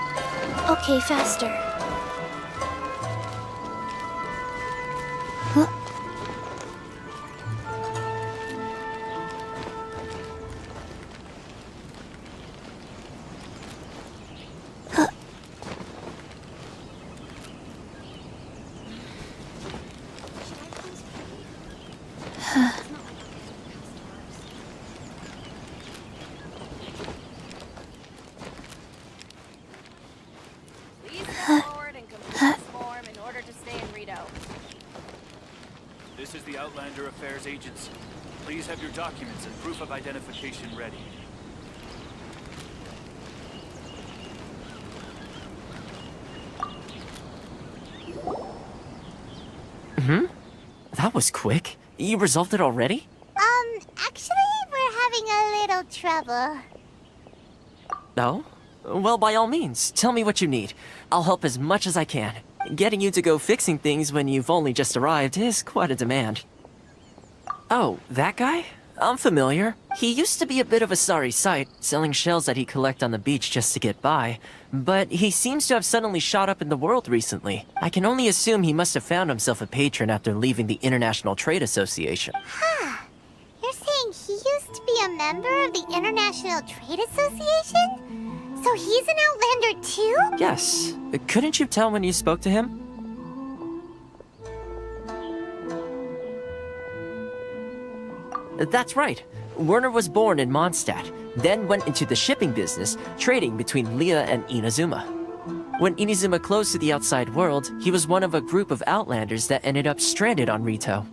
Speaker 3: Okay, faster.
Speaker 21: the Outlander Affairs Agency. Please have your documents and proof of identification ready.
Speaker 14: That was quick. You resolved it already?
Speaker 4: Actually, we're having a little trouble.
Speaker 14: No? Well, by all means, tell me what you need. I'll help as much as I can. Getting you to go fixing things when you've only just arrived is quite a demand. Oh, that guy? I'm familiar. He used to be a bit of a sorry sight, selling shells that he'd collect on the beach just to get by. But he seems to have suddenly shot up in the world recently. I can only assume he must have found himself a patron after leaving the International Trade Association.
Speaker 4: Huh. You're saying he used to be a member of the International Trade Association? So he's an Outlander too?
Speaker 14: Yes. Couldn't you tell when you spoke to him? That's right. Werner was born in Mondstadt, then went into the shipping business, trading between Leah and Inazuma. When Inazuma closed to the outside world, he was one of a group of Outlanders that ended up stranded on Rito.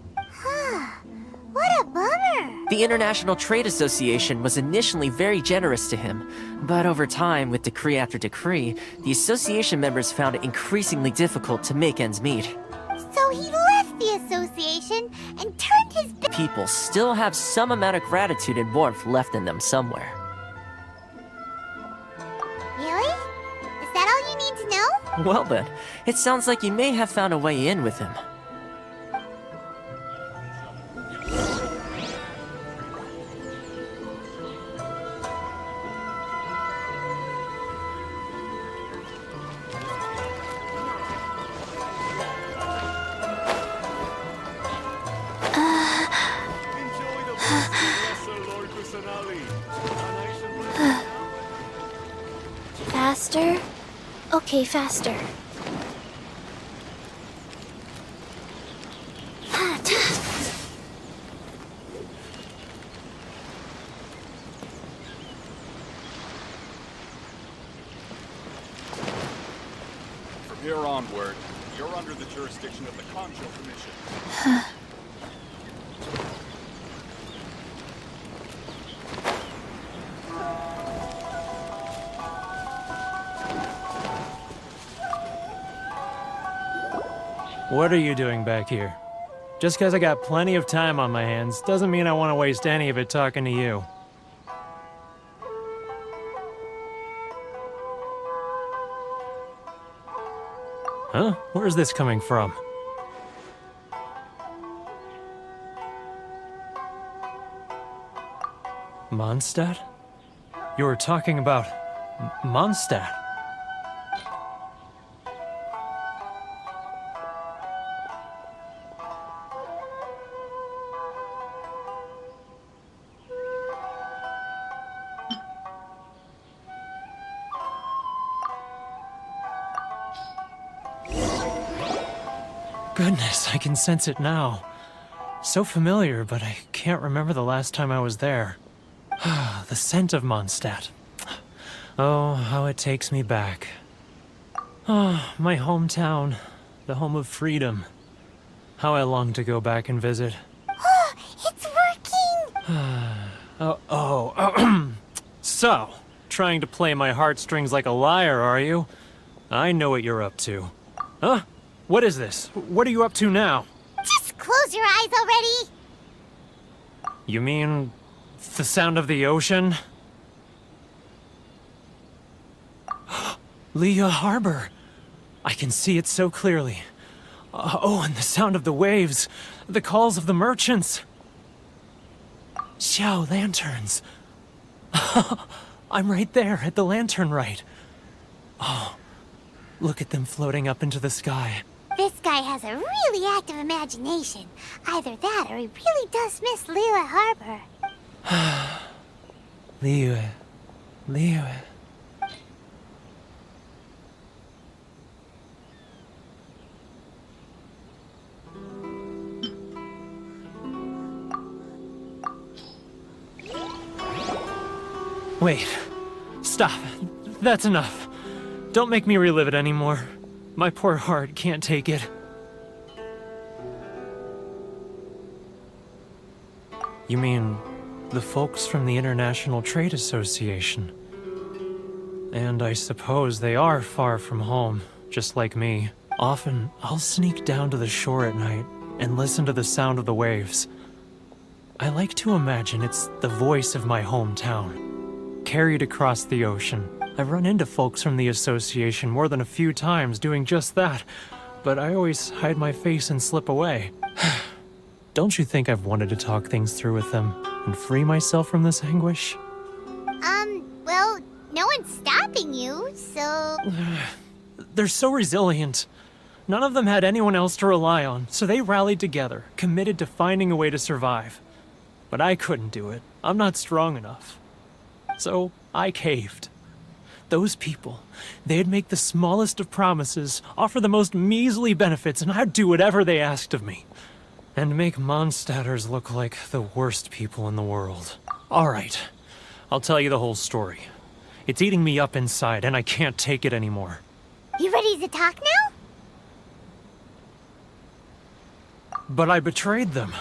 Speaker 4: What a bummer!
Speaker 14: The International Trade Association was initially very generous to him, but over time, with decree after decree, the association members found it increasingly difficult to make ends meet.
Speaker 4: So he left the association and turned his
Speaker 14: People still have some amount of gratitude and warmth left in them somewhere.
Speaker 4: Really? Is that all you need to know?
Speaker 14: Well then, it sounds like you may have found a way in with him.
Speaker 1: Faster? Okay, faster.
Speaker 17: From here onward, you're under the jurisdiction of the Concho Commission.
Speaker 20: What are you doing back here? Just because I got plenty of time on my hands doesn't mean I want to waste any of it talking to you. Huh? Where's this coming from? Mondstadt? You were talking about Mondstadt. Goodness, I can sense it now. So familiar, but I can't remember the last time I was there. The scent of Mondstadt. Oh, how it takes me back. Oh, my hometown. The home of freedom. How I long to go back and visit.
Speaker 4: It's working!
Speaker 20: So, trying to play my heartstrings like a liar, are you? I know what you're up to. Huh? What is this? What are you up to now?
Speaker 4: Just close your eyes already!
Speaker 20: You mean the sound of the ocean? Leah Harbor. I can see it so clearly. Oh, and the sound of the waves. The calls of the merchants. Xiao lanterns. I'm right there at the lantern right. Oh, look at them floating up into the sky.
Speaker 4: This guy has a really active imagination. Either that or he really does miss Liyue Harbor.
Speaker 20: Liyue. Wait. Stop. That's enough. Don't make me relive it anymore. My poor heart can't take it. You mean the folks from the International Trade Association? And I suppose they are far from home, just like me. Often, I'll sneak down to the shore at night and listen to the sound of the waves. I like to imagine it's the voice of my hometown, carried across the ocean. I've run into folks from the association more than a few times doing just that, but I always hide my face and slip away. Don't you think I've wanted to talk things through with them and free myself from this anguish?
Speaker 4: Well, no one's stopping you, so...
Speaker 20: They're so resilient. None of them had anyone else to rely on, so they rallied together, committed to finding a way to survive. But I couldn't do it. I'm not strong enough. So I caved. Those people, they'd make the smallest of promises, offer the most measly benefits, and I'd do whatever they asked of me. And make Mondstadters look like the worst people in the world. Alright, I'll tell you the whole story. It's eating me up inside, and I can't take it anymore.
Speaker 4: You ready to talk now?
Speaker 20: But I betrayed them.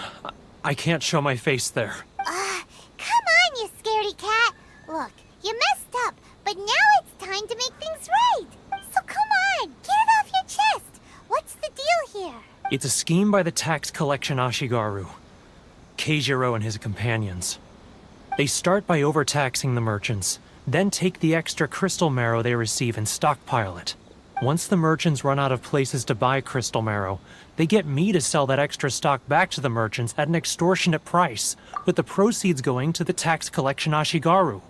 Speaker 20: I can't show my face there.
Speaker 4: Come on, you scaredy cat. Look, you messed up, but now it's time to make things right. So come on, get it off your chest. What's the deal here?
Speaker 20: It's a scheme by the tax collection Ashigaru, Keijiro and his companions. They start by overtaxing the merchants, then take the extra crystal marrow they receive and stockpile it. Once the merchants run out of places to buy crystal marrow, they get me to sell that extra stock back to the merchants at an extortionate price, with the proceeds going to the tax collection Ashigaru.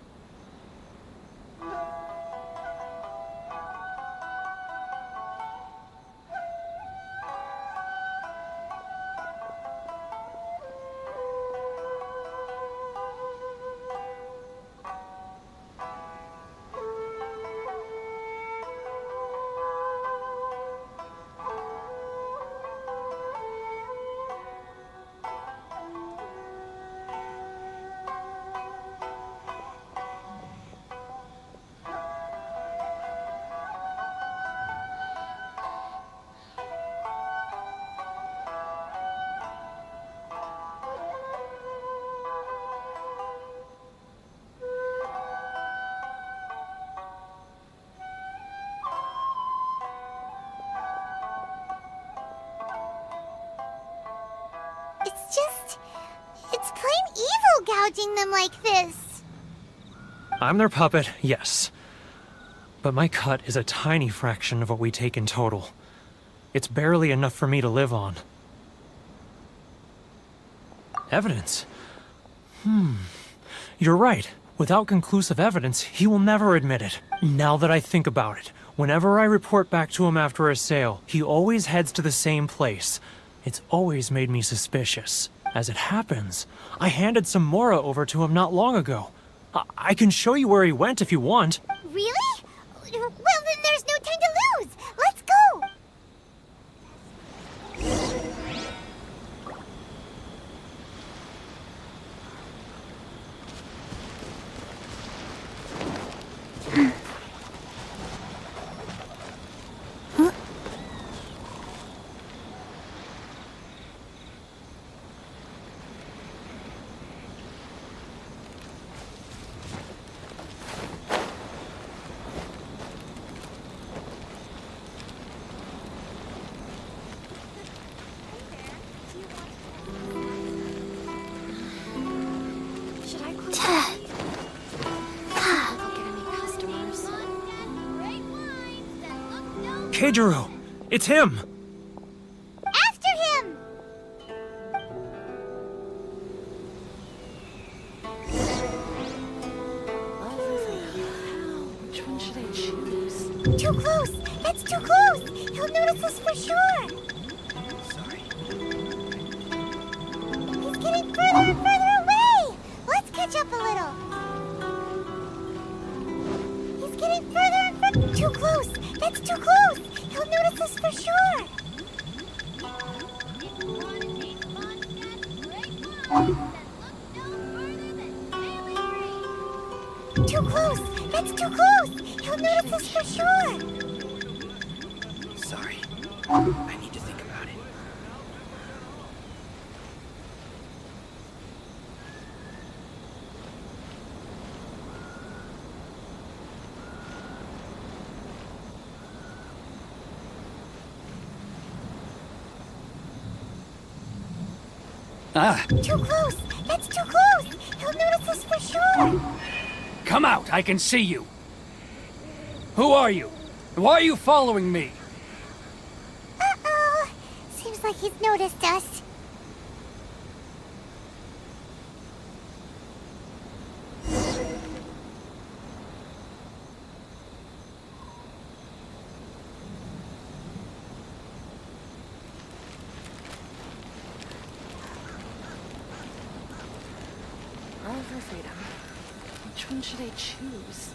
Speaker 4: It's plain evil gouging them like this.
Speaker 20: I'm their puppet, yes. But my cut is a tiny fraction of what we take in total. It's barely enough for me to live on. Evidence? You're right. Without conclusive evidence, he will never admit it. Now that I think about it, whenever I report back to him after a sale, he always heads to the same place. It's always made me suspicious. As it happens, I handed some Mora over to him not long ago. I can show you where he went if you want.
Speaker 4: Really? Well, then there's no time to lose. Let's go!
Speaker 20: Keijiro! It's him!
Speaker 4: After him!
Speaker 18: Which one should I choose?
Speaker 4: Too close! That's too close! He'll notice us for sure!
Speaker 9: Sorry.
Speaker 4: He's getting further and further away! Let's catch up a little! He's getting further and further... Too close! That's too close! He'll notice us for sure! Too close! That's too close! He'll notice us for sure!
Speaker 9: Sorry. I need to think about it.
Speaker 4: Too close! That's too close! He'll notice us for sure!
Speaker 21: Come out, I can see you. Who are you? Why are you following me?
Speaker 4: Uh-oh! Seems like he's noticed us.
Speaker 6: All for freedom. Which one should I choose?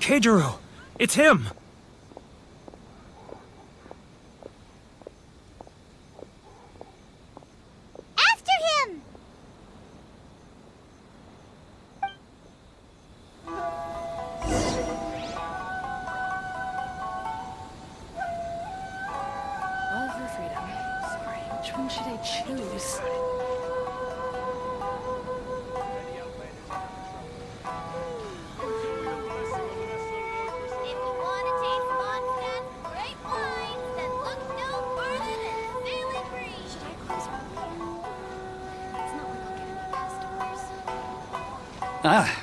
Speaker 20: Keijiro! It's him!
Speaker 4: After him!
Speaker 6: All for freedom. Sorry, which one should I choose?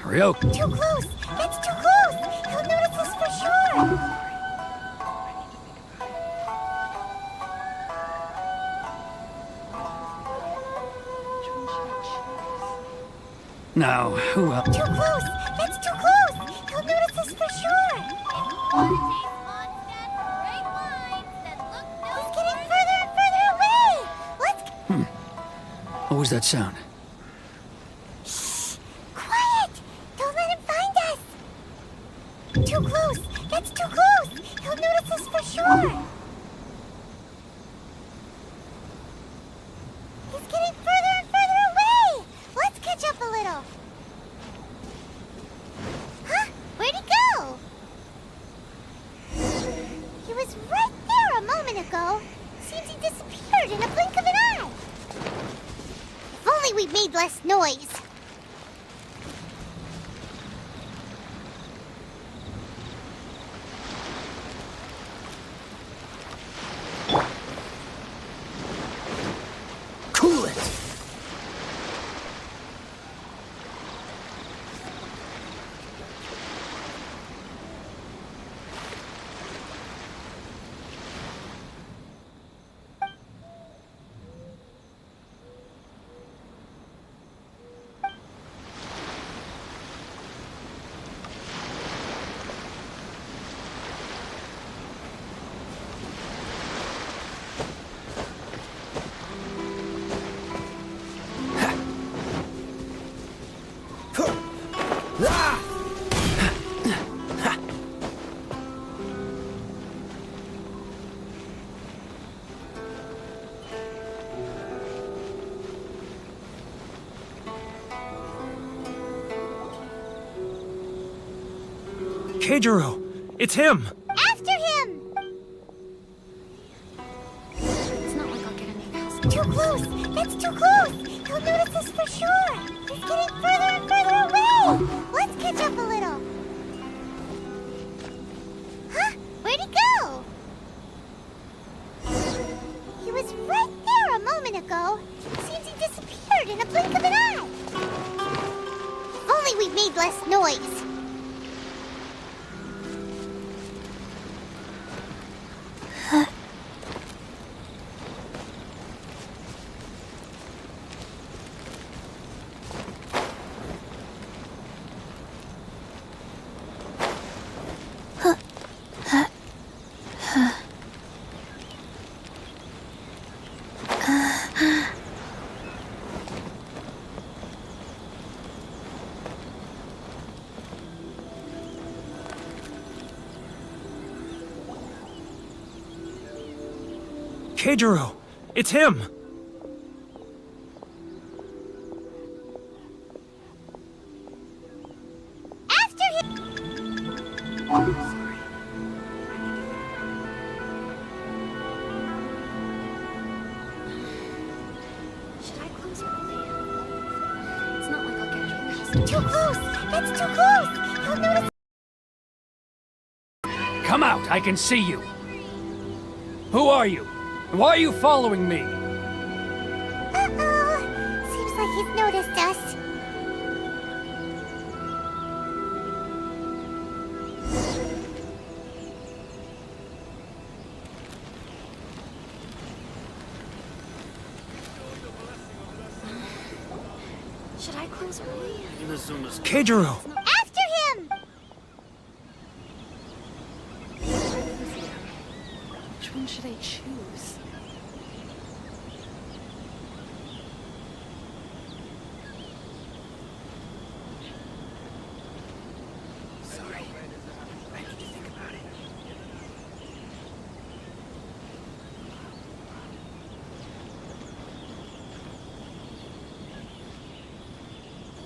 Speaker 21: Ryoko.
Speaker 4: Too close! That's too close! He'll notice us for sure!
Speaker 21: Now, who else?
Speaker 4: Too close! That's too close! He'll notice us for sure! He's getting further and further away! Let's...
Speaker 21: What was that sound?
Speaker 4: Quiet! Don't let him find us! Too close! That's too close! He'll notice us for sure! He's getting further and further away! Let's catch up a little! Huh? Where'd he go? He was right there a moment ago. Seems he disappeared in a blink of an eye. If only we made less noise.
Speaker 21: Cool it!
Speaker 20: Keijiro! It's him!
Speaker 4: After him! It's not like I'll get any faster. Too close! That's too close! He'll notice us for sure! He's getting further and further away! Let's catch up a little. Huh? Where'd he go? He was right there a moment ago. Seems he disappeared in a blink of an eye. If only we made less noise.
Speaker 20: Keijiro! It's him!
Speaker 4: After him! Should I close early? It's not like I'll get any faster. Too close! That's too close! He'll notice.
Speaker 21: Come out, I can see you. Who are you? Why are you following me?
Speaker 4: Uh-oh. Seems like he's noticed us.
Speaker 15: Should I close early?
Speaker 21: Inazuma's Keijiro!
Speaker 4: After him!
Speaker 6: Which one should I choose?
Speaker 21: Sorry. I need to think about it.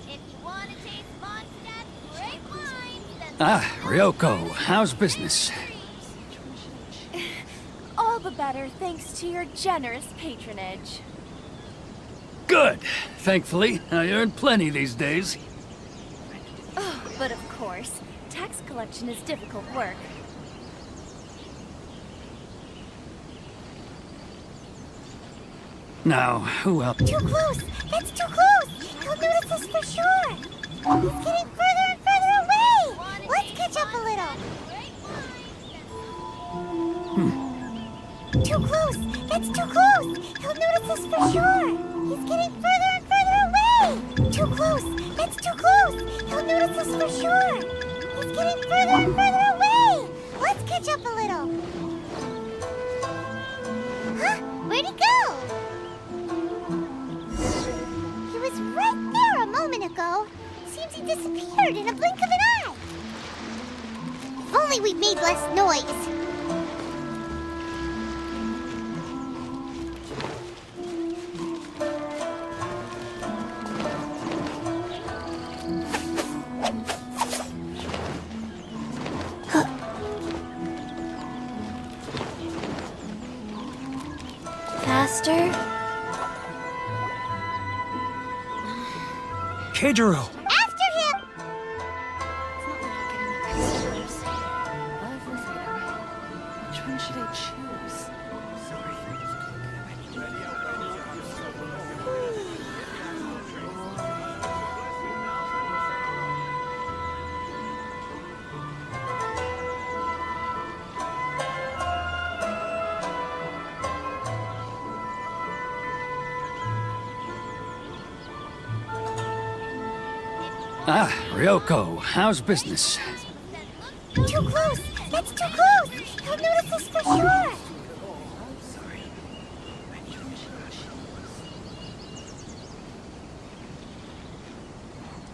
Speaker 4: If you want to taste Mondstadt's great wine, then...
Speaker 21: Ah, Ryoko, how's business?
Speaker 15: All the better thanks to your generous patronage.
Speaker 21: Good. Thankfully, I earn plenty these days.
Speaker 15: Oh, but of course, tax collection is difficult work.
Speaker 21: Now, who else?
Speaker 4: Too close! That's too close! He'll notice us for sure! He's getting further and further away! Let's catch up a little! Too close! That's too close! He'll notice us for sure! He's getting further and further away! Too close! That's too close! He'll notice us for sure! He's getting further and further away! Let's catch up a little! Huh? Where'd he go? He was right there a moment ago. Seems he disappeared in a blink of an eye. If only we'd made less noise.
Speaker 1: Faster?
Speaker 21: Keijiro!
Speaker 4: After him!
Speaker 6: Which one should I choose?
Speaker 21: Ah, Ryoko, how's business?
Speaker 4: Too close! That's too close! He'll notice us for sure!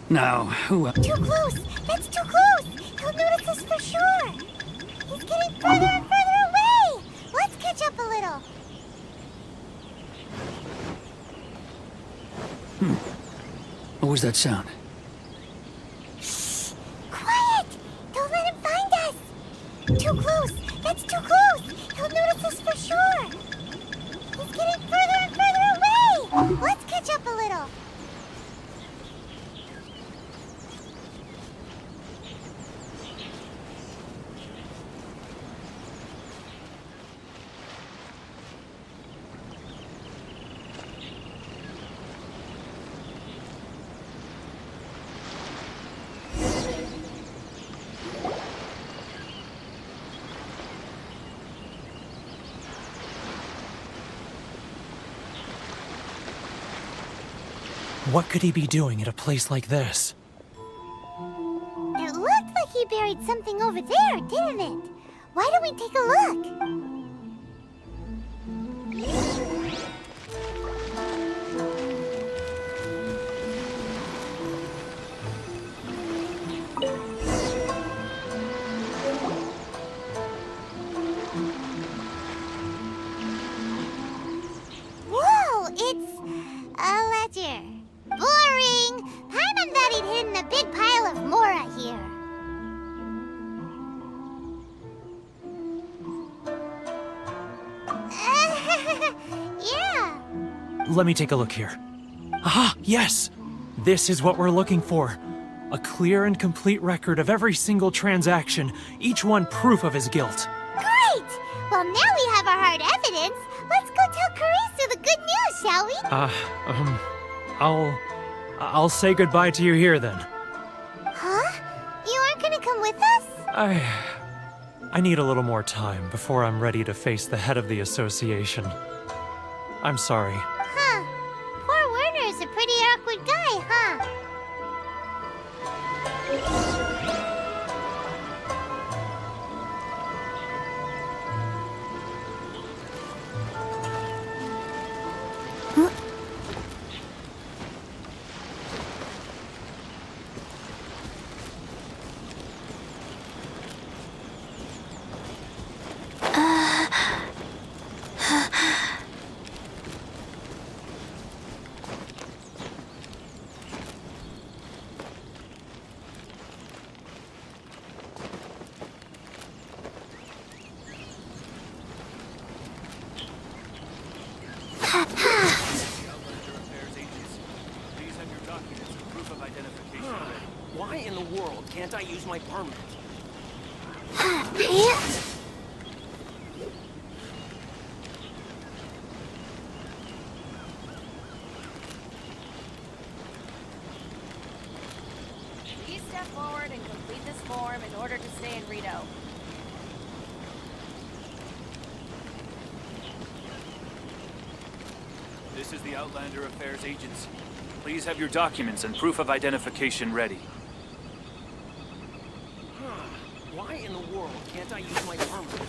Speaker 21: Now, who else?
Speaker 4: Too close! That's too close! He'll notice us for sure! He's getting further and further away! Let's catch up a little!
Speaker 21: What was that sound?
Speaker 4: Quiet! Don't let him find us! Too close! That's too close! He'll notice us for sure! He's getting further and further away! Let's catch up a little!
Speaker 20: What could he be doing at a place like this?
Speaker 4: It looked like he buried something over there, didn't it? Why don't we take a look? Whoa, it's a ledger. Boring! Paimon thought he'd hidden a big pile of Mora here. Yeah.
Speaker 20: Let me take a look here. Ah, yes! This is what we're looking for. A clear and complete record of every single transaction, each one proof of his guilt.
Speaker 4: Great! Well, now we have our hard evidence. Let's good news, shall we?
Speaker 20: I'll say goodbye to you here then.
Speaker 4: Huh? You aren't gonna come with us?
Speaker 20: I need a little more time before I'm ready to face the head of the association. I'm sorry.
Speaker 4: Huh. Poor Werner's a pretty awkward guy, huh?
Speaker 16: Why in the world can't I use my permit?
Speaker 15: Please step forward and complete this form in order to stay in Rito.
Speaker 21: This is the Outlander Affairs Agency. Please have your documents and proof of identification ready.
Speaker 16: Why in the world can't I use my permit?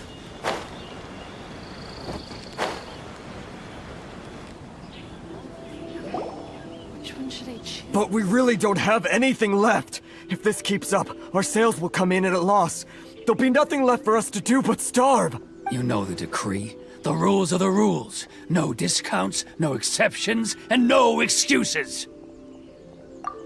Speaker 6: Which one should I choose?
Speaker 19: But we really don't have anything left. If this keeps up, our sales will come in at a loss. There'll be nothing left for us to do but starve.
Speaker 21: You know the decree. The rules are the rules. No discounts, no exceptions, and no excuses.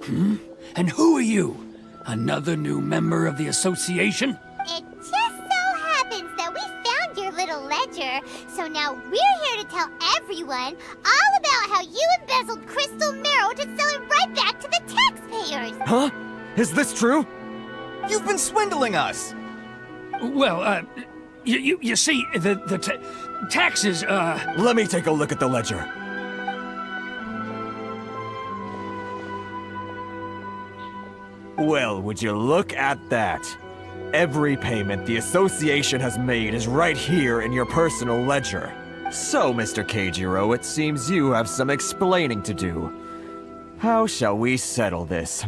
Speaker 21: And who are you? Another new member of the association?
Speaker 4: It just so happens that we found your little ledger, so now we're here to tell everyone all about how you embezzled crystal marrow to sell it right back to the taxpayers.
Speaker 19: Huh? Is this true?
Speaker 7: You've been swindling us!
Speaker 21: Well, you see, the taxes,
Speaker 19: Let me take a look at the ledger. Well, would you look at that? Every payment the association has made is right here in your personal ledger. So, Mr. Keijiro, it seems you have some explaining to do. How shall we settle this,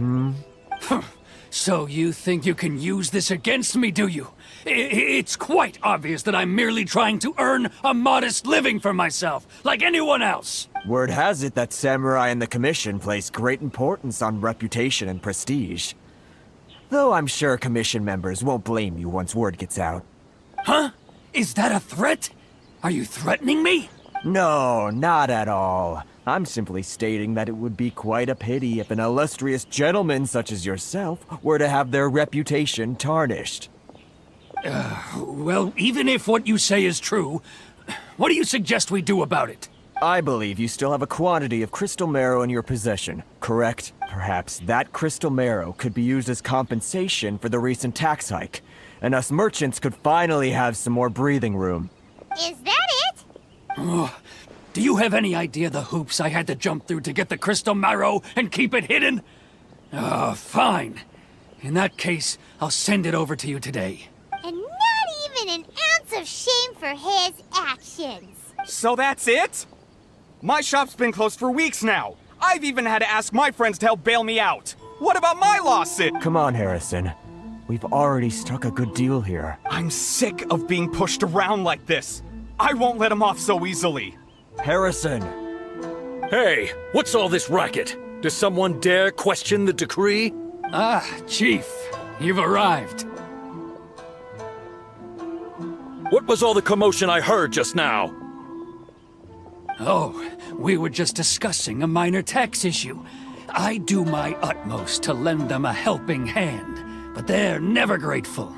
Speaker 21: So you think you can use this against me, do you? It's quite obvious that I'm merely trying to earn a modest living for myself, like anyone else.
Speaker 19: Word has it that Samurai and the Commission place great importance on reputation and prestige. Though I'm sure Commission members won't blame you once word gets out.
Speaker 21: Huh? Is that a threat? Are you threatening me?
Speaker 19: No, not at all. I'm simply stating that it would be quite a pity if an illustrious gentleman such as yourself were to have their reputation tarnished.
Speaker 21: Well, even if what you say is true, what do you suggest we do about it?
Speaker 19: I believe you still have a quantity of crystal marrow in your possession, correct? Perhaps that crystal marrow could be used as compensation for the recent tax hike, and us merchants could finally have some more breathing room.
Speaker 4: Is that it?
Speaker 21: Oh, do you have any idea the hoops I had to jump through to get the crystal marrow and keep it hidden? Fine. In that case, I'll send it over to you today.
Speaker 4: And not even an ounce of shame for his actions.
Speaker 7: So that's it? My shop's been closed for weeks now. I've even had to ask my friends to help bail me out. What about my lawsuit?
Speaker 19: Come on, Harrison. We've already struck a good deal here.
Speaker 7: I'm sick of being pushed around like this. I won't let him off so easily.
Speaker 19: Harrison!
Speaker 21: Hey, what's all this racket? Does someone dare question the decree? Ah, Chief, you've arrived.
Speaker 22: What was all the commotion I heard just now?
Speaker 21: Oh, we were just discussing a minor tax issue. I do my utmost to lend them a helping hand, but they're never grateful.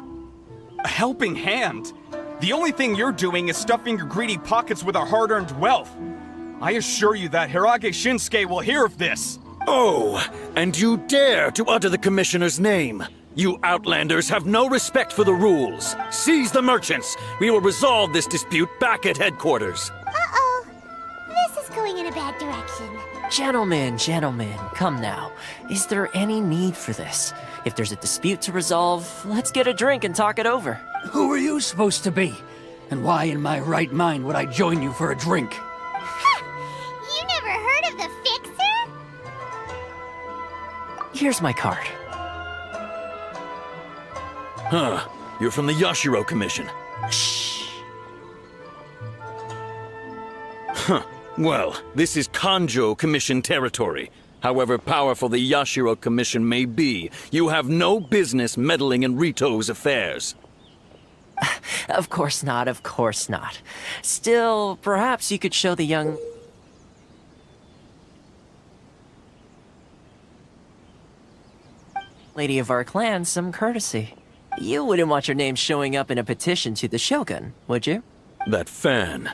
Speaker 7: A helping hand? The only thing you're doing is stuffing your greedy pockets with our hard-earned wealth. I assure you that Hirage Shinsuke will hear of this.
Speaker 22: Oh, and you dare to utter the Commissioner's name. You Outlanders have no respect for the rules. Seize the merchants. We will resolve this dispute back at headquarters.
Speaker 4: Uh-oh. This is going going in a bad direction.
Speaker 14: Gentlemen, come now. Is there any need for this? If there's a dispute to resolve, let's get a drink and talk it over.
Speaker 21: Who are you supposed to be? And why in my right mind would I join you for a drink?
Speaker 4: You never heard of the Fixer?
Speaker 14: Here's my card.
Speaker 22: Huh. You're from the Yashiro Commission.
Speaker 14: Shh.
Speaker 22: Huh. Well, this is Kanjo Commission territory. However powerful the Yashiro Commission may be, you have no business meddling in Rito's affairs.
Speaker 14: Of course not, of course not. Still, perhaps you could show the young... lady of our clan some courtesy. You wouldn't want your name showing up in a petition to the Shogun, would you?
Speaker 22: That fan,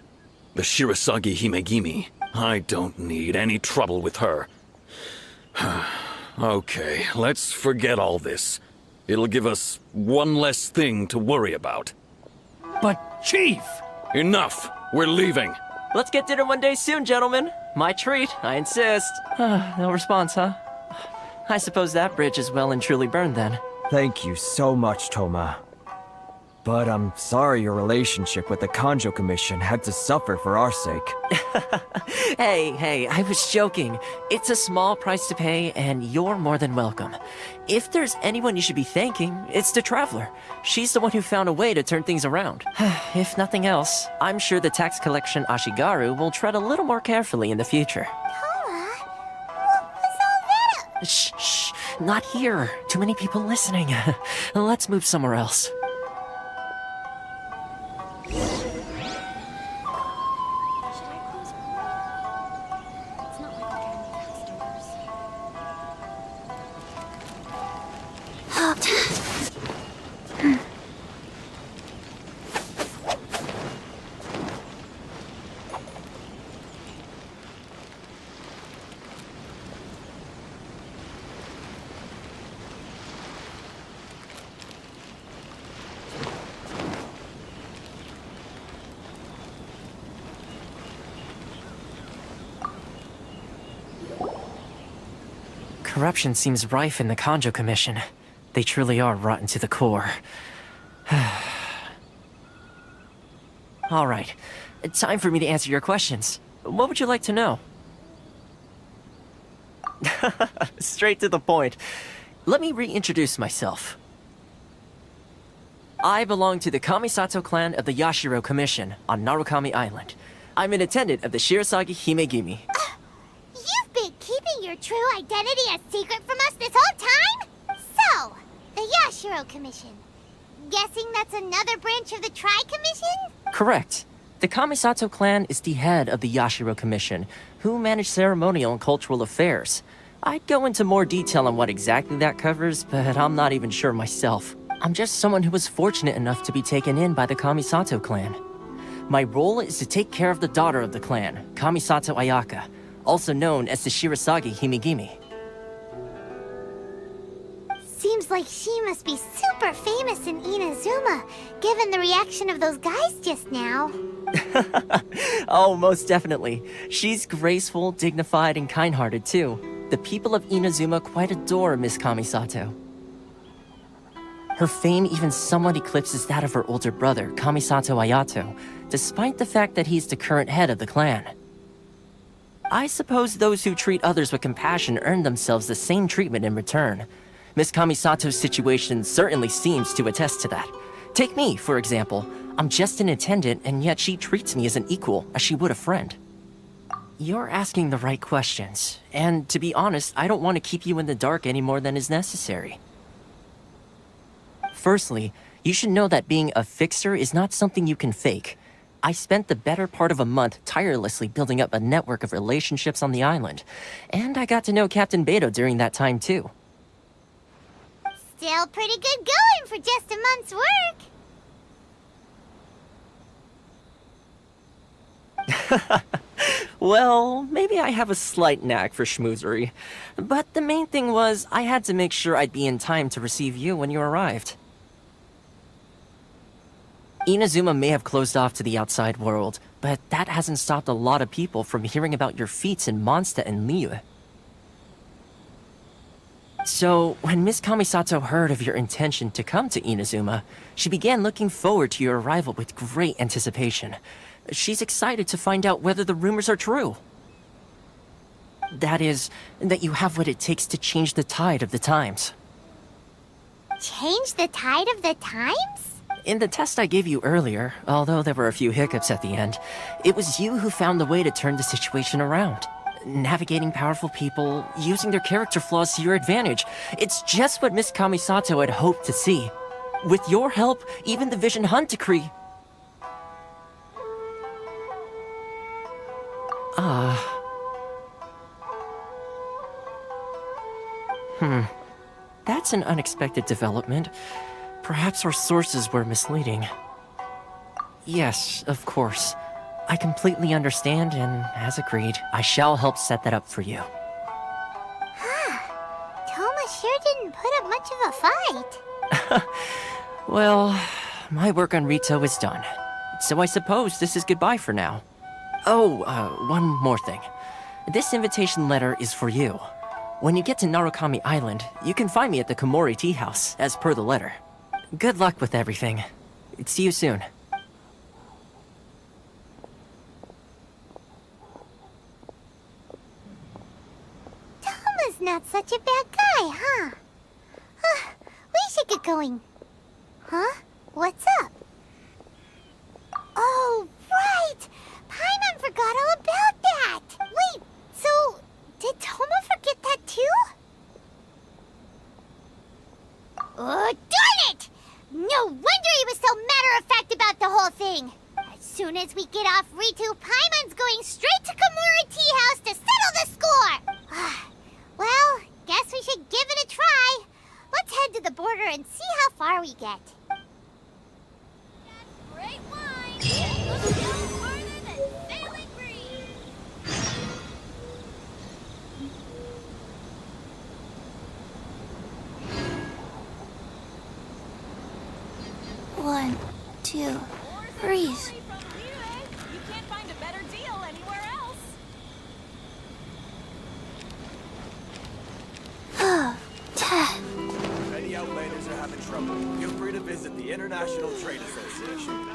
Speaker 22: the Shirasagi Himegimi, I don't need any trouble with her. Okay, let's forget all this. It'll give us one less thing to worry about.
Speaker 21: But, Chief!
Speaker 22: Enough! We're leaving!
Speaker 14: Let's get dinner one day soon, gentlemen. My treat, I insist. No response, huh? I suppose that bridge is well and truly burned then.
Speaker 19: Thank you so much, Toma. But I'm sorry your relationship with the Kanjo Commission had to suffer for our sake.
Speaker 14: Hey, I was joking. It's a small price to pay, and you're more than welcome. If there's anyone you should be thanking, it's the Traveler. She's the one who found a way to turn things around. If nothing else, I'm sure the tax collection Ashigaru will tread a little more carefully in the future.
Speaker 4: Toma? What was all that?
Speaker 14: Shh, not here. Too many people listening. Let's move somewhere else. Corruption seems rife in the Kanjo Commission. They truly are rotten to the core. Alright, time for me to answer your questions. What would you like to know? Straight to the point. Let me reintroduce myself. I belong to the Kamisato clan of the Yashiro Commission on Narukami Island. I'm an attendant of the Shirasagi Himegimi.
Speaker 4: You've been keeping your true identity a secret from us this whole time? So, the Yashiro Commission. Guessing that's another branch of the Tri-Commission?
Speaker 14: Correct. The Kamisato clan is the head of the Yashiro Commission, who manage ceremonial and cultural affairs. I'd go into more detail on what exactly that covers, but I'm not even sure myself. I'm just someone who was fortunate enough to be taken in by the Kamisato clan. My role is to take care of the daughter of the clan, Kamisato Ayaka, also known as the Shirasagi Himegimi.
Speaker 4: Seems like she must be super famous in Inazuma, given the reaction of those guys just now.
Speaker 14: Oh, most definitely. She's graceful, dignified, and kind-hearted too. The people of Inazuma quite adore Miss Kamisato. Her fame even somewhat eclipses that of her older brother, Kamisato Ayato, despite the fact that he's the current head of the clan. I suppose those who treat others with compassion earn themselves the same treatment in return. Miss Kamisato's situation certainly seems to attest to that. Take me, for example. I'm just an attendant, and yet she treats me as an equal, as she would a friend. You're asking the right questions, and to be honest, I don't want to keep you in the dark any more than is necessary. Firstly, you should know that being a fixer is not something you can fake. I spent the better part of a month tirelessly building up a network of relationships on the island, and I got to know Captain Beto during that time too.
Speaker 4: Still pretty good going for just a month's work.
Speaker 14: Well, maybe I have a slight knack for schmoozery, but the main thing was I had to make sure I'd be in time to receive you when you arrived. Inazuma may have closed off to the outside world, but that hasn't stopped a lot of people from hearing about your feats in Mondstadt and Liyue. So, when Miss Kamisato heard of your intention to come to Inazuma, she began looking forward to your arrival with great anticipation. She's excited to find out whether the rumors are true. That is, that you have what it takes to change the tide of the times.
Speaker 4: Change the tide of the times?
Speaker 14: In the test I gave you earlier, although there were a few hiccups at the end, it was you who found the way to turn the situation around. Navigating powerful people, using their character flaws to your advantage. It's just what Miss Kamisato had hoped to see. With your help, even the Vision Hunt Decree... That's an unexpected development. Perhaps our sources were misleading. Yes, of course. I completely understand, and as agreed, I shall help set that up for you.
Speaker 4: Toma sure didn't put up much of a fight.
Speaker 14: Well, my work on Rito is done. So I suppose this is goodbye for now. Oh, one more thing. This invitation letter is for you. When you get to Narukami Island, you can find me at the Komori Tea House, as per the letter. Good luck with everything. See you soon.
Speaker 4: Toma's not such a bad guy, huh? We should get going. Huh? What's up? Oh, right! Paimon forgot all about that! Wait, so... did Toma forget that too? Oh, darn it! No wonder he was so matter-of-fact about the whole thing! As soon as we get off Ritu, Paimon's going straight to Komori Tea House to settle the score! Well, guess we should give it a try. Let's head to the border and see how far we get.
Speaker 18: Great wine! Look no farther than Sailing Green!
Speaker 1: 1, 2, breathe.
Speaker 18: You can't find a better deal anywhere else.
Speaker 13: If any outlanders are having trouble, feel free to visit the International Trade Association.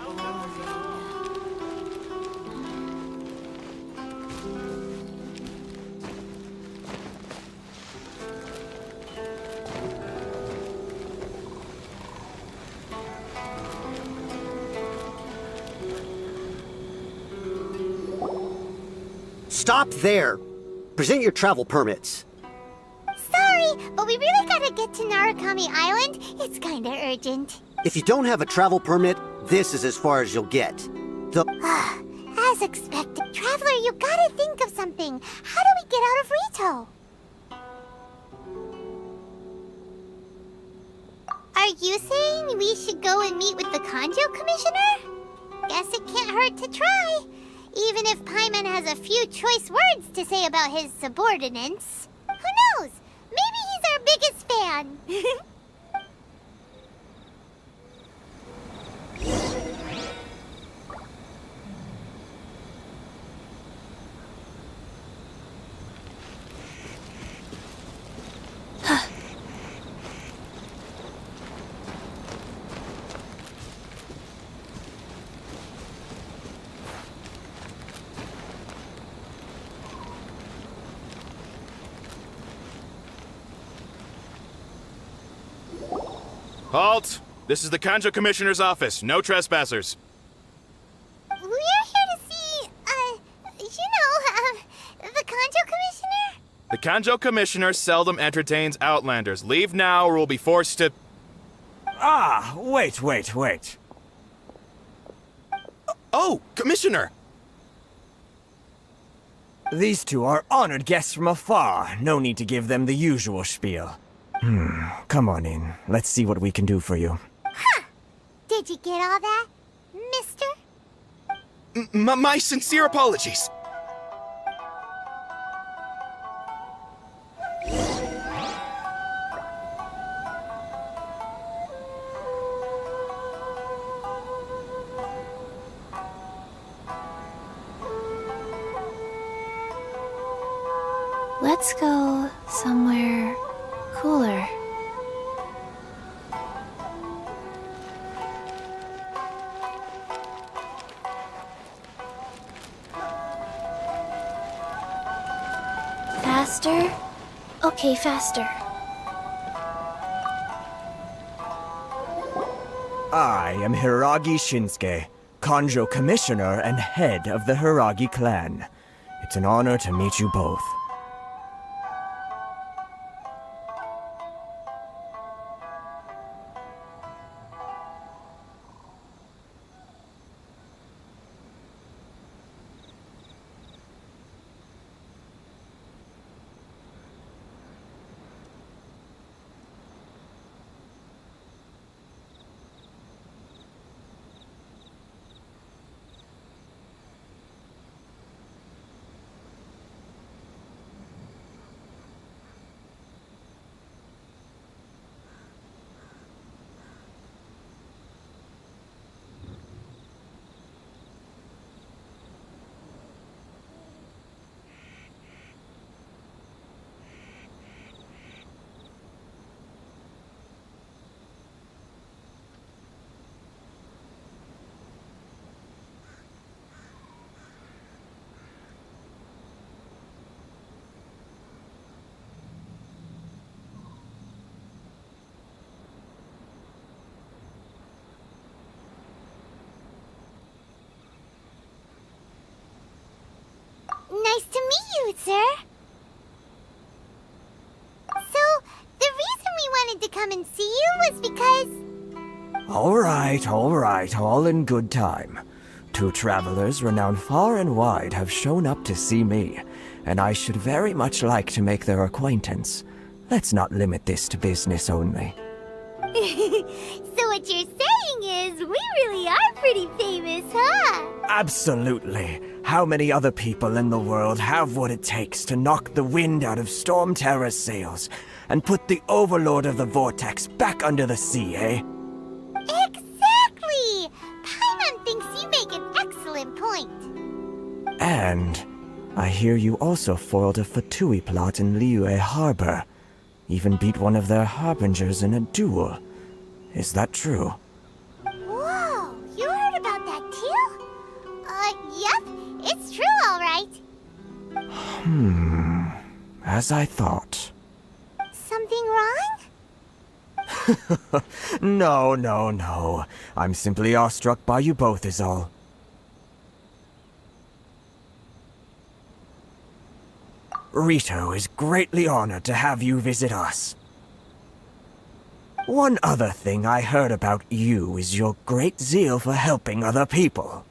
Speaker 2: Stop there! Present your travel permits.
Speaker 4: Sorry, but we really gotta get to Narukami Island. It's kinda urgent.
Speaker 2: If you don't have a travel permit, this is as far as you'll get.
Speaker 4: As expected. Traveler, you gotta think of something. How do we get out of Rito? Are you saying we should go and meet with the Kanjo Commissioner? Guess it can't hurt to try. Even if Paimon has a few choice words to say about his subordinates. Who knows? Maybe he's our biggest fan.
Speaker 5: Halt! This is the Kanjo Commissioner's office. No trespassers.
Speaker 4: We're here to see, the Kanjo Commissioner?
Speaker 5: The Kanjo Commissioner seldom entertains outlanders. Leave now or we'll be forced to...
Speaker 19: Wait.
Speaker 5: Oh, Commissioner!
Speaker 19: These two are honored guests from afar. No need to give them the usual spiel. Come on in. Let's see what we can do for you.
Speaker 4: Did you get all that, mister?
Speaker 5: My sincere apologies.
Speaker 1: Let's go somewhere cooler. Faster? Okay, faster.
Speaker 19: I am Hiragi Shinsuke, Kanjo Commissioner and head of the Hiragi clan. It's an honor to meet you both.
Speaker 4: Nice to meet you, sir. So, the reason we wanted to come and see you was because...
Speaker 19: All right, all in good time. Two travelers renowned far and wide have shown up to see me, and I should very much like to make their acquaintance. Let's not limit this to business only.
Speaker 4: So what you're saying is, we really are pretty famous, huh?
Speaker 19: Absolutely. How many other people in the world have what it takes to knock the wind out of Storm Terror's sails and put the Overlord of the Vortex back under the sea, eh?
Speaker 4: Exactly! Paimon thinks you make an excellent point.
Speaker 19: And I hear you also foiled a Fatui plot in Liyue Harbor. Even beat one of their harbingers in a duel. Is that true?
Speaker 4: Whoa, you heard about that too? Yep, it's true, all right.
Speaker 19: As I thought.
Speaker 4: Something wrong?
Speaker 19: No. I'm simply awestruck by you both is all. Rito is greatly honored to have you visit us. One other thing I heard about you is your great zeal for helping other people.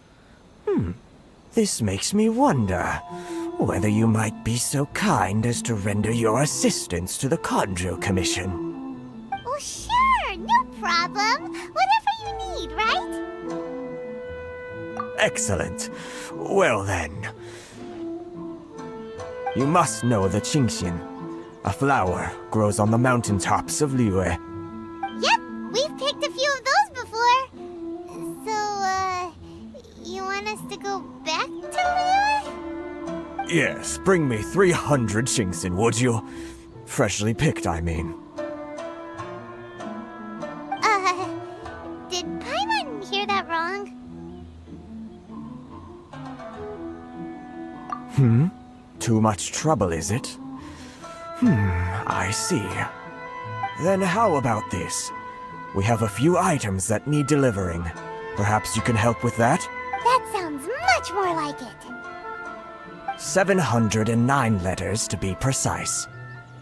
Speaker 19: This makes me wonder whether you might be so kind as to render your assistance to the Kanjo Commission.
Speaker 4: Oh, sure, no problem. Whatever you need, right?
Speaker 19: Excellent. Well then. You must know the Qingxian. A flower grows on the mountaintops of Liyue.
Speaker 4: Yep, we've picked a few of those before. So, you want us to go back to Liyue?
Speaker 19: Yes, bring me 300 Qingxian, would you? Freshly picked, I mean.
Speaker 4: Did Paimon hear that wrong?
Speaker 19: Too much trouble, is it? I see. Then how about this? We have a few items that need delivering. Perhaps you can help with that?
Speaker 4: That sounds much more like it.
Speaker 19: 709 letters to be precise.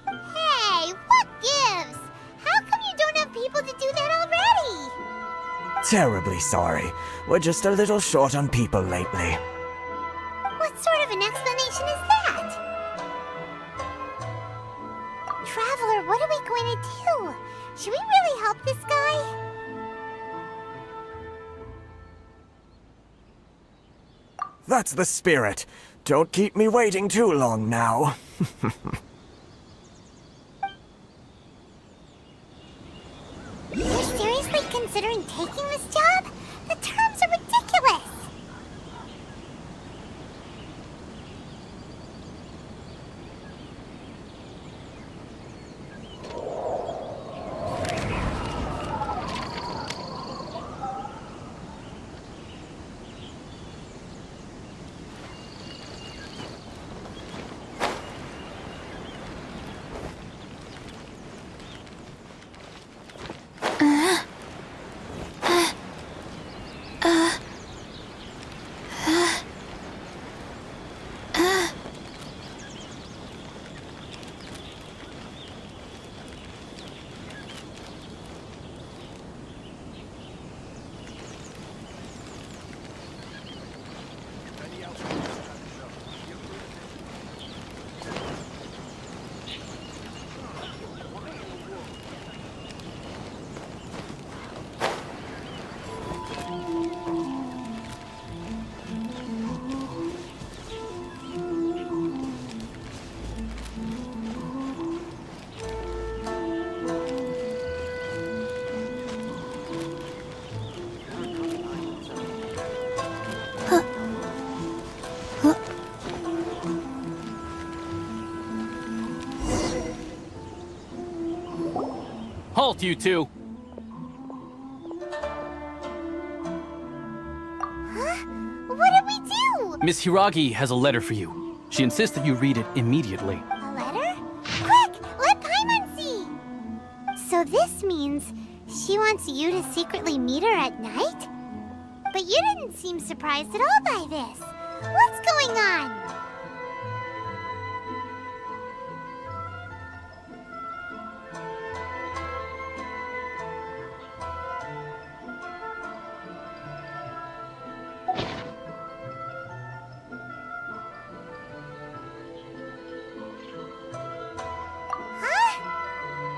Speaker 4: Hey, what gives? How come you don't have people to do that already?
Speaker 19: Terribly sorry. We're just a little short on people lately.
Speaker 4: What sort of an explanation is that? Traveler, what are we going to do? Should we really help this guy?
Speaker 19: That's the spirit. Don't keep me waiting too long now.
Speaker 4: You're seriously considering taking this job? The terms are ridiculous!
Speaker 21: Halt, you two!
Speaker 4: Huh? What did we do?
Speaker 21: Miss Hiragi has a letter for you. She insists that you read it immediately.
Speaker 4: A letter? Quick! Let Paimon see! So this means she wants you to secretly meet her at night? But you didn't seem surprised at all by this. What's going on?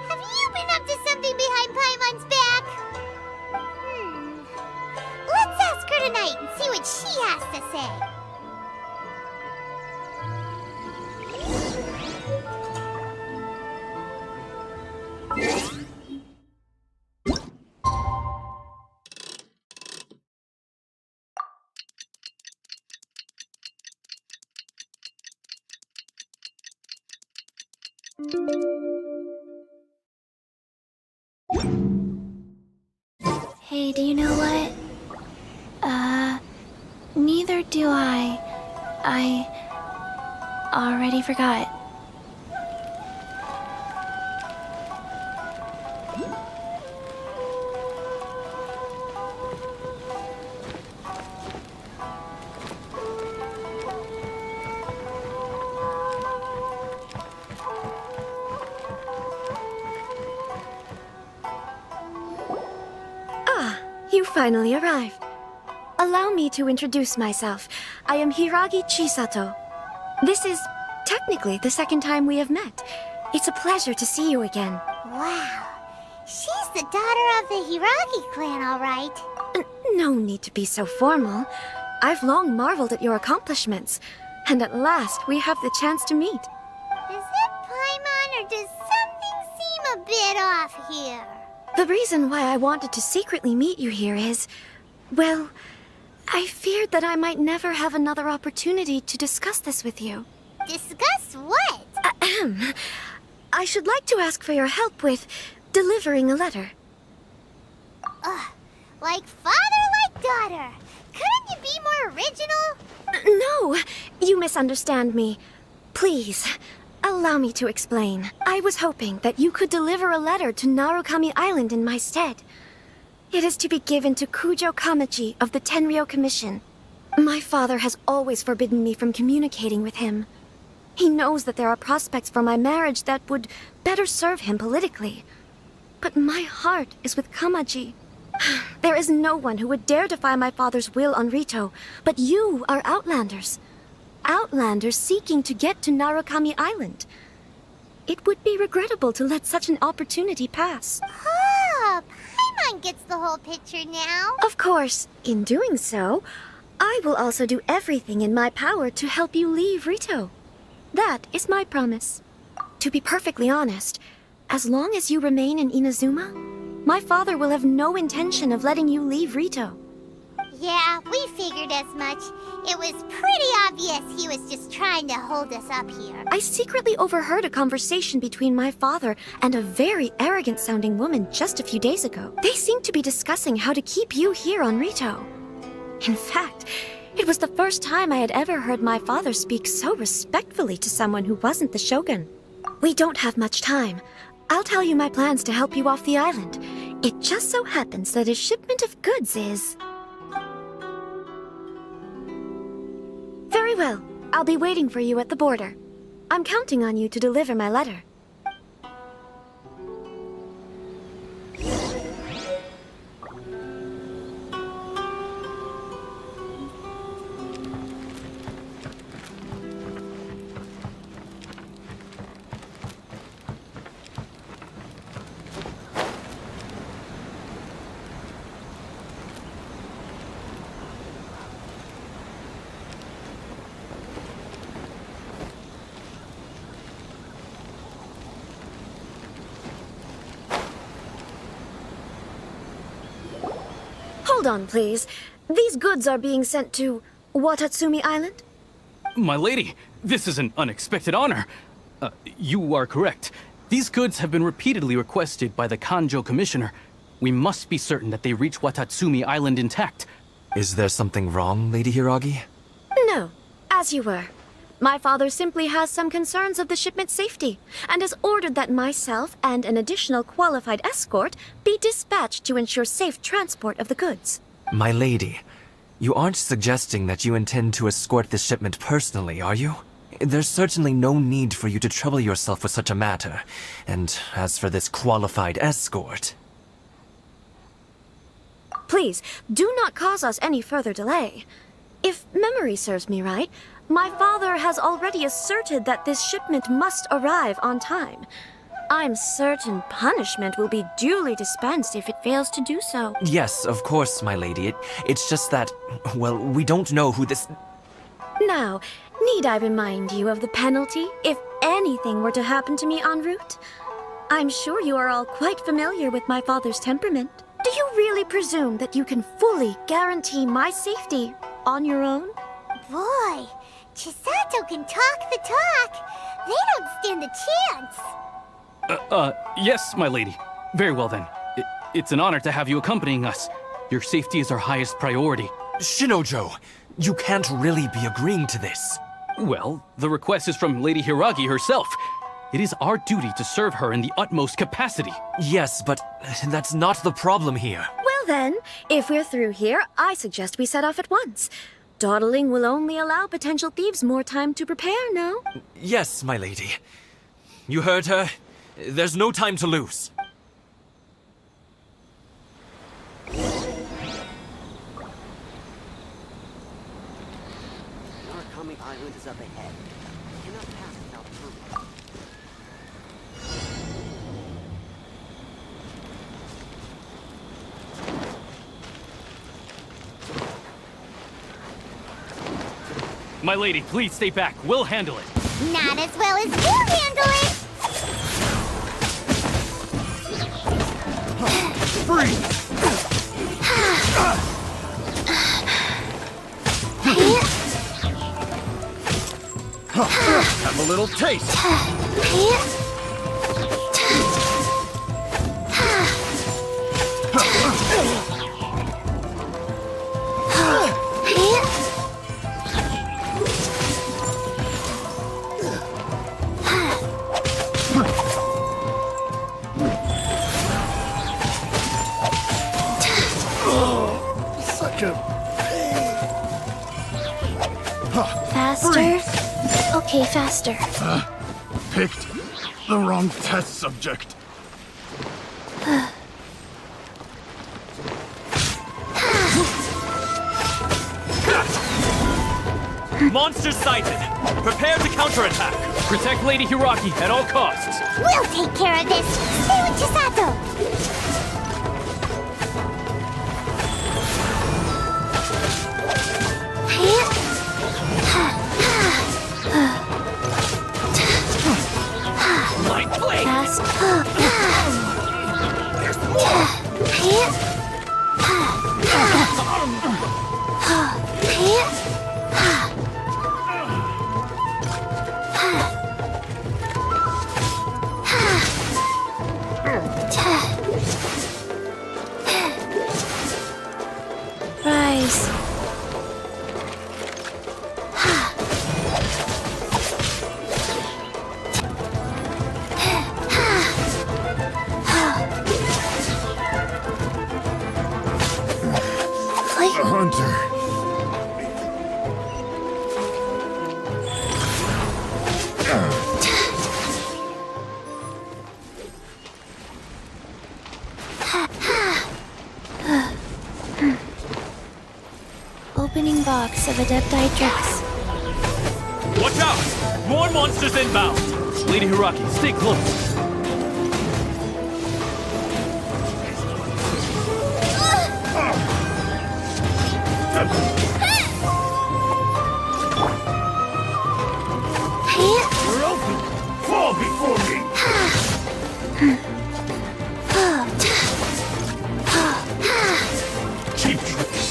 Speaker 4: Have you been up to something behind Paimon's back? Let's ask her tonight and see what she has to say.
Speaker 1: Hey, do you know what? Neither do I. I already forgot.
Speaker 10: You finally arrived. Allow me to introduce myself. I am Hiragi Chisato. This is technically the second time we have met. It's a pleasure to see you again.
Speaker 4: Wow. She's the daughter of the Hiragi clan, all right.
Speaker 10: No need to be so formal. I've long marveled at your accomplishments. And at last, we have the chance to meet.
Speaker 4: Is it Paimon, or does something seem a bit off here?
Speaker 10: The reason why I wanted to secretly meet you here is, well, I feared that I might never have another opportunity to discuss this with you.
Speaker 4: Discuss what?
Speaker 10: Ahem. I should like to ask for your help with delivering a letter.
Speaker 4: Like father, like daughter. Couldn't you be more original?
Speaker 10: No, you misunderstand me. Please, allow me to explain. I was hoping that you could deliver a letter to Narukami Island in my stead. It is to be given to Kujo Kamachi of the Tenryou Commission. My father has always forbidden me from communicating with him. He knows that there are prospects for my marriage that would better serve him politically. But my heart is with Kamaji. There is no one who would dare defy my father's will on Rito, but you are Outlanders. Outlanders seeking to get to Narukami Island. It would be regrettable to let such an opportunity pass.
Speaker 4: Oh, Paimon gets the whole picture now.
Speaker 10: Of course, in doing so, I will also do everything in my power to help you leave Rito. That is my promise. To be perfectly honest, as long as you remain in Inazuma, my father will have no intention of letting you leave Rito.
Speaker 4: Yeah, we figured as much. It was pretty obvious he was just trying to hold us up here.
Speaker 10: I secretly overheard a conversation between my father and a very arrogant-sounding woman just a few days ago. They seemed to be discussing how to keep you here on Rito. In fact, it was the first time I had ever heard my father speak so respectfully to someone who wasn't the Shogun. We don't have much time. I'll tell you my plans to help you off the island. It just so happens that a shipment of goods is... Very well. I'll be waiting for you at the border. I'm counting on you to deliver my letter. Hold on, please. These goods are being sent to Watatsumi Island?
Speaker 21: My lady, this is an unexpected honor. You are correct.
Speaker 11: These goods have been repeatedly requested by the Kanjo Commissioner. We must be certain that they reach Watatsumi Island intact.
Speaker 12: Is there something wrong, Lady Hiragi?
Speaker 10: No, as you were. My father simply has some concerns of the shipment's safety, and has ordered that myself and an additional qualified escort be dispatched to ensure safe transport of the goods.
Speaker 12: My lady, you aren't suggesting that you intend to escort this shipment personally, are you? There's certainly no need for you to trouble yourself with such a matter. And as for this qualified escort...
Speaker 10: Please, do not cause us any further delay. If memory serves me right, my father has already asserted that this shipment must arrive on time. I'm certain punishment will be duly dispensed if it fails to do so.
Speaker 12: Yes, of course, my lady. It's just that, well, we don't know who this...
Speaker 10: Now, need I remind you of the penalty if anything were to happen to me en route? I'm sure you are all quite familiar with my father's temperament. Do you really presume that you can fully guarantee my safety on your own?
Speaker 4: Boy, Chisato can talk the talk. They don't stand a chance.
Speaker 11: Yes, my lady. Very well then. It's an honor to have you accompanying us. Your safety is our highest priority.
Speaker 12: Shinojo, you can't really be agreeing to this.
Speaker 11: Well, the request is from Lady Hiragi herself. It is our duty to serve her in the utmost capacity.
Speaker 12: Yes, but that's not the problem here.
Speaker 10: Well then, if we're through here, I suggest we set off at once. Dawdling will only allow potential thieves more time to prepare, no?
Speaker 12: Yes, my lady. You heard her. There's no time to lose.
Speaker 2: Narukami Island is up ahead. We cannot pass without permit.
Speaker 11: My lady, please stay back. We'll handle it.
Speaker 4: Not as well as you handle it!
Speaker 9: Have a little taste.
Speaker 17: Such a
Speaker 10: Faster? Okay, faster.
Speaker 17: picked the wrong test subject.
Speaker 12: Monsters sighted! Prepare to counterattack!
Speaker 11: Protect Lady Hiragi at all costs.
Speaker 4: We'll take care of this! Stay with Chisato!
Speaker 12: Light blade!
Speaker 10: Rise.
Speaker 17: The hunter.
Speaker 10: Opening box of Adepti dress.
Speaker 12: Watch out! More monsters inbound!
Speaker 11: Lady Hiragi, stay close.
Speaker 17: You're open! Fall before me! Cheap tricks.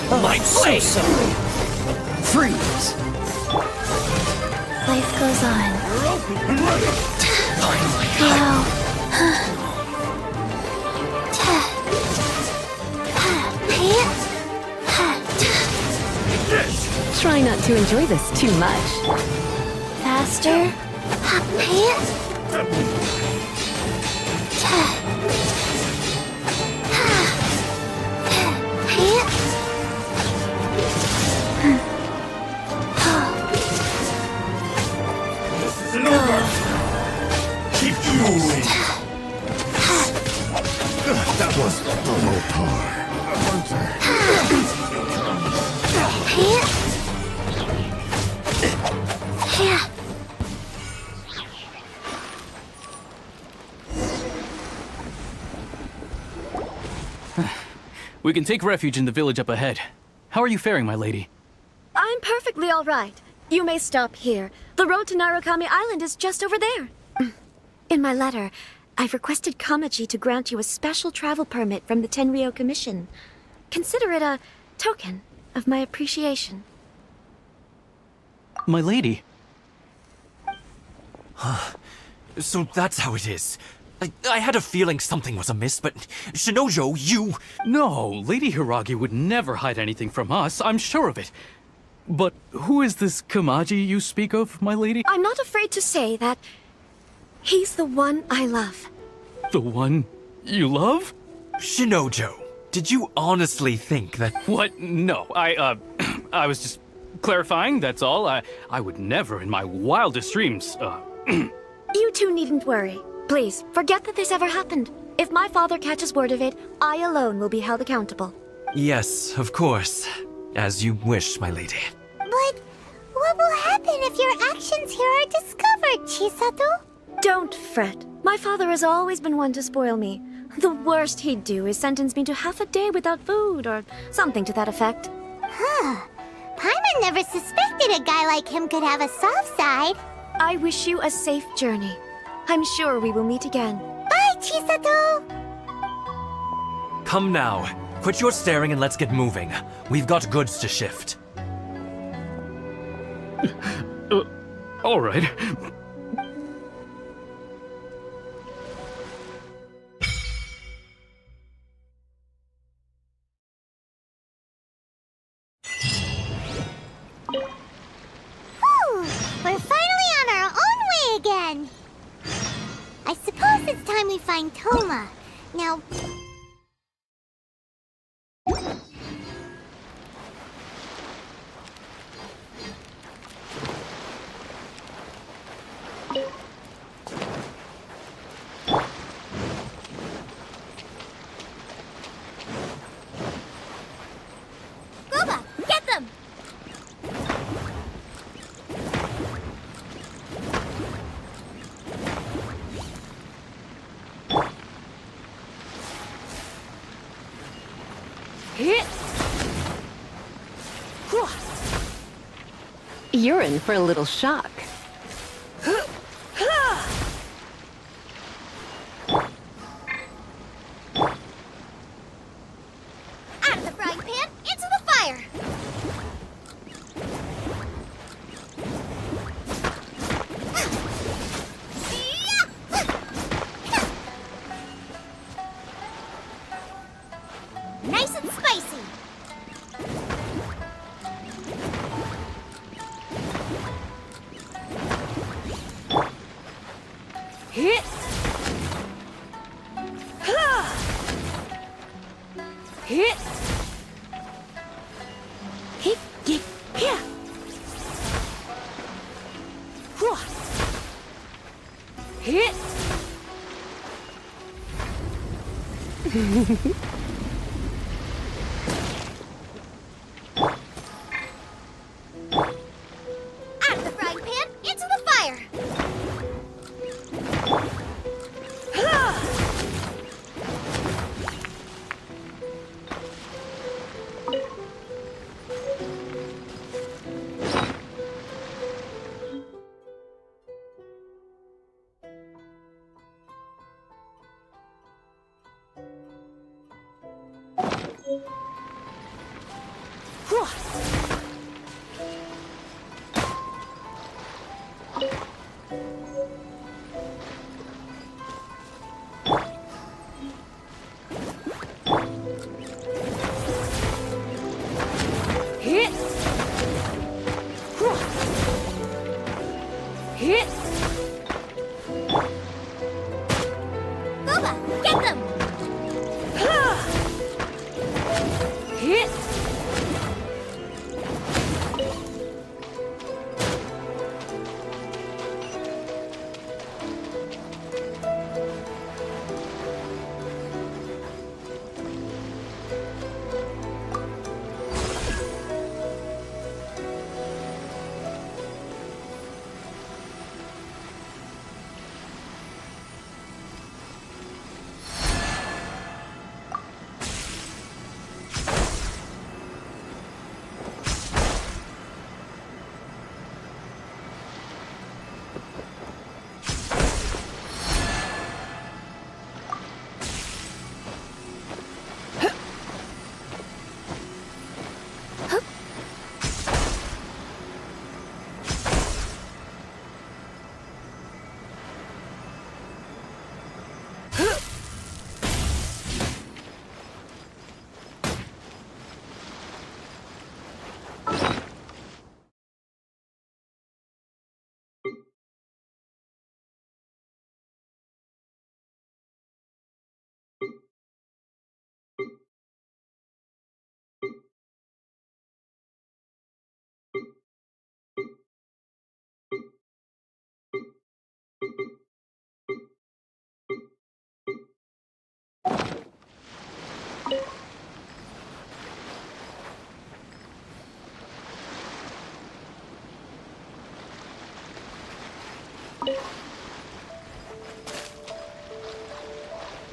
Speaker 12: Light blade!
Speaker 2: Freeze!
Speaker 1: Life goes on.
Speaker 11: Finally.
Speaker 1: Wow.
Speaker 3: Try not to enjoy this too much.
Speaker 1: Faster.
Speaker 17: Keep moving. That was Motar.
Speaker 11: We can take refuge in the village up ahead. How are you faring, my lady?
Speaker 10: I'm perfectly all right. You may stop here. The road to Narukami Island is just over there. In my letter, I've requested Kamaji to grant you a special travel permit from the Tenryou Commission. Consider it a token of my appreciation.
Speaker 11: My lady.
Speaker 12: So that's how it is. I had a feeling something was amiss, but Shinojo, you...
Speaker 11: No, Lady Hiragi would never hide anything from us, I'm sure of it. But who is this Kamaji you speak of, my lady?
Speaker 10: I'm not afraid to say that he's the one I love.
Speaker 11: The one you love?
Speaker 12: Shinojo, did you honestly think that...
Speaker 11: What? No, I was just clarifying, that's all. I would never in my wildest dreams,
Speaker 10: You two needn't worry. Please, forget that this ever happened. If my father catches word of it, I alone will be held accountable.
Speaker 12: Yes, of course. As you wish, my lady.
Speaker 4: But what will happen if your actions here are discovered, Chisato?
Speaker 10: Don't fret. My father has always been one to spoil me. The worst he'd do is sentence me to half a day without food, or something to that effect.
Speaker 4: Huh. Paimon never suspected a guy like him could have a soft side.
Speaker 10: I wish you a safe journey. I'm sure we will meet again.
Speaker 4: Bye, Chisato!
Speaker 12: Come now. Quit your staring and let's get moving. We've got goods to shift.
Speaker 11: All right.
Speaker 4: Whew! We're finally on our own way again! I suppose it's time we find Toma. Now...
Speaker 18: Boba, get them!
Speaker 3: You're in for a little shock.
Speaker 18: Out of the frying pan, into the fire! Nice and spicy!
Speaker 10: Hit! Hit! Hit! Hit! Here! Hit!
Speaker 18: Out of the frying pan, into the fire!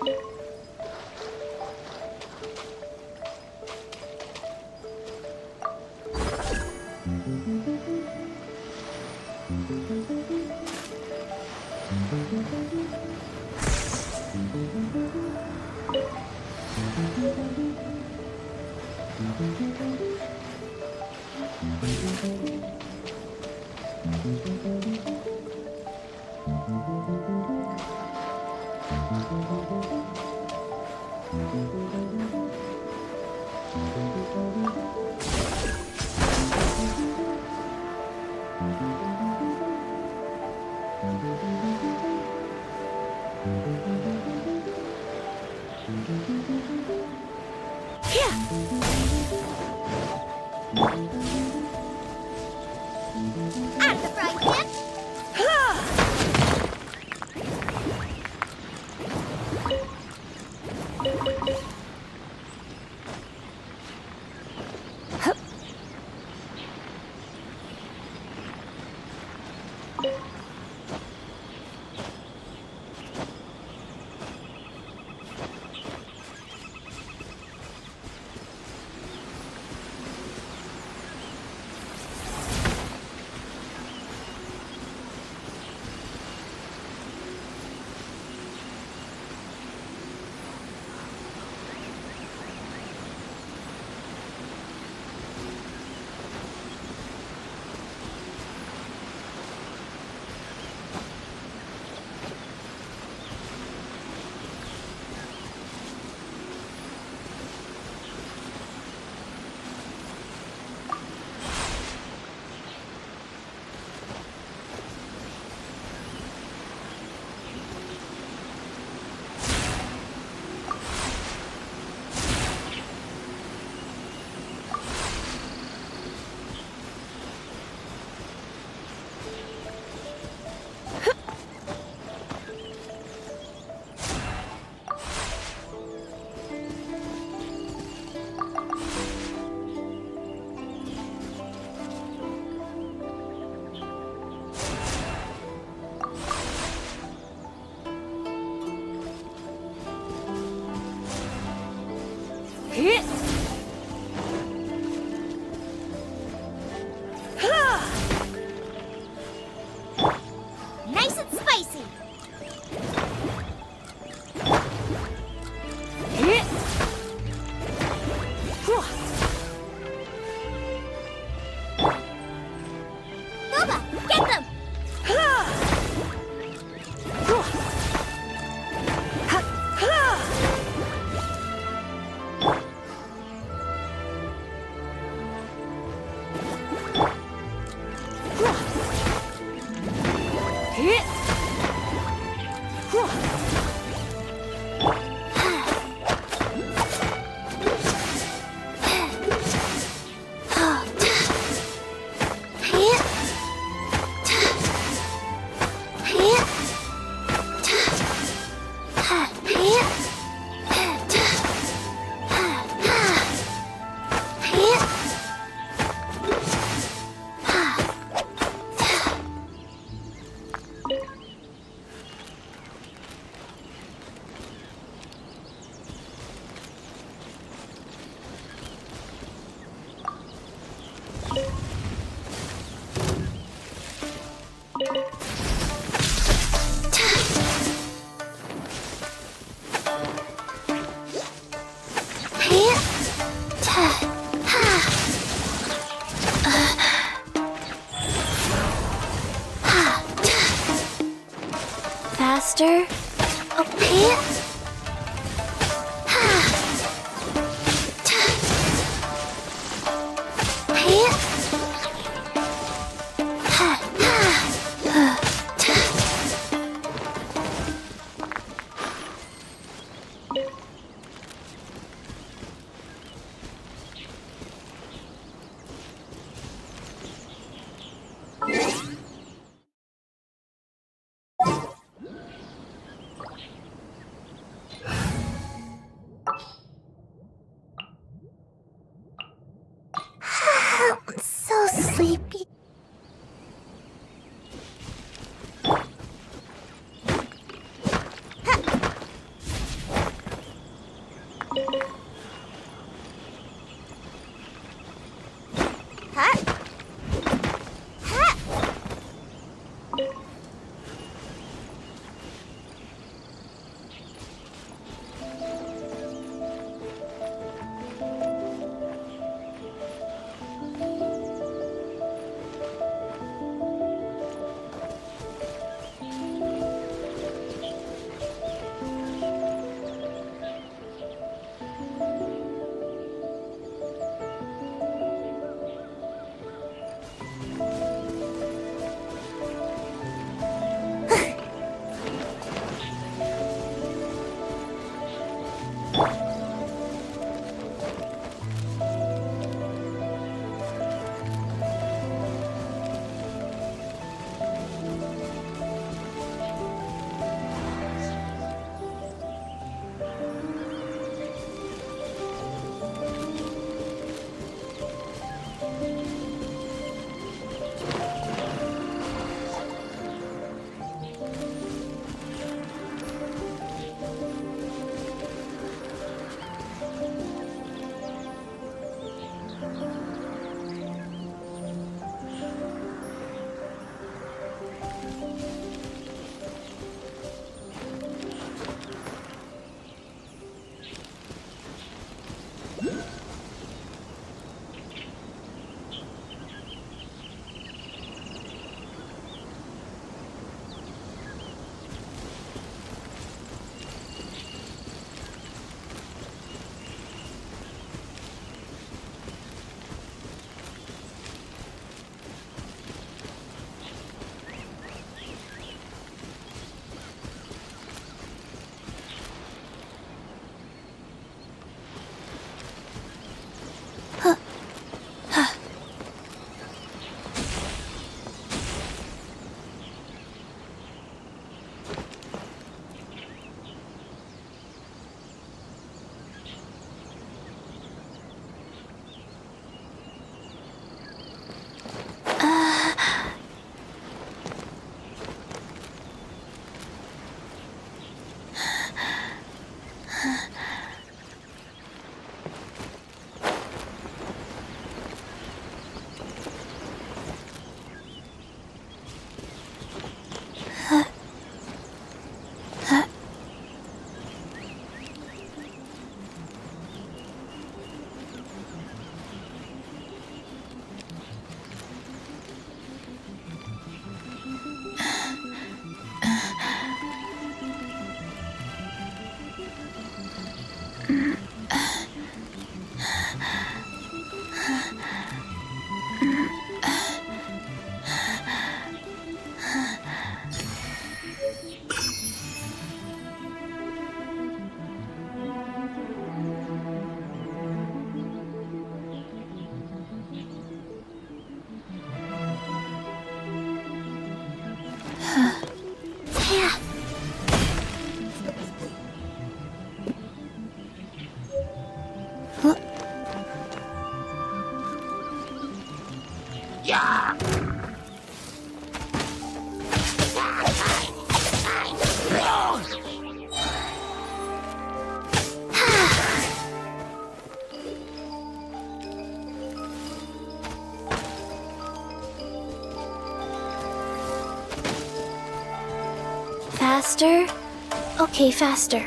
Speaker 4: Out of the frying pan. Nice and spicy. Boba, get them! Faster. Okay.
Speaker 10: Faster? Okay, faster.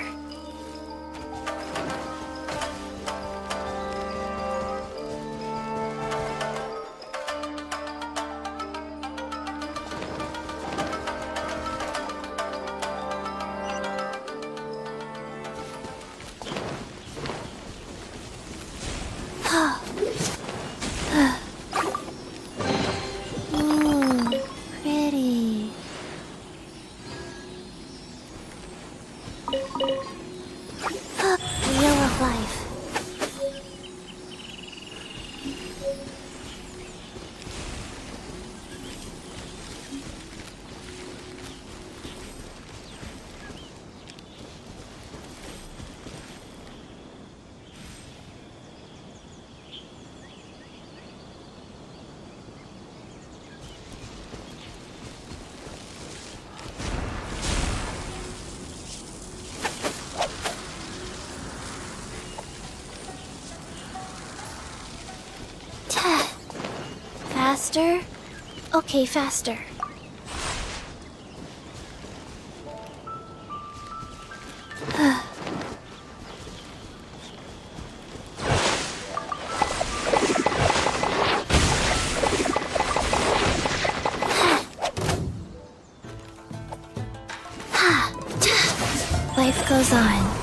Speaker 1: Ooh, pretty. Wheel of life. Faster? Okay, faster. Life goes on.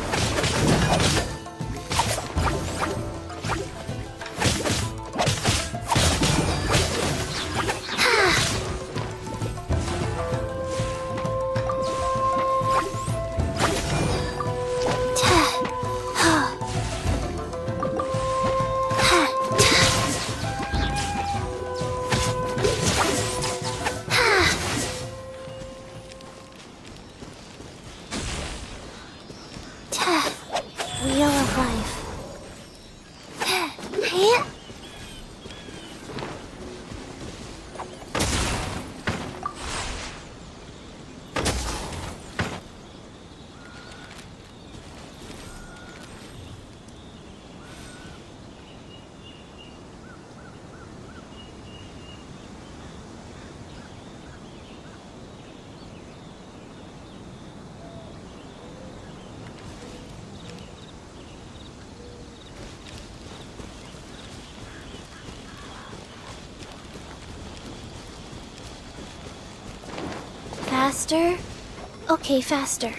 Speaker 1: Wheel of life. Faster? Okay, faster.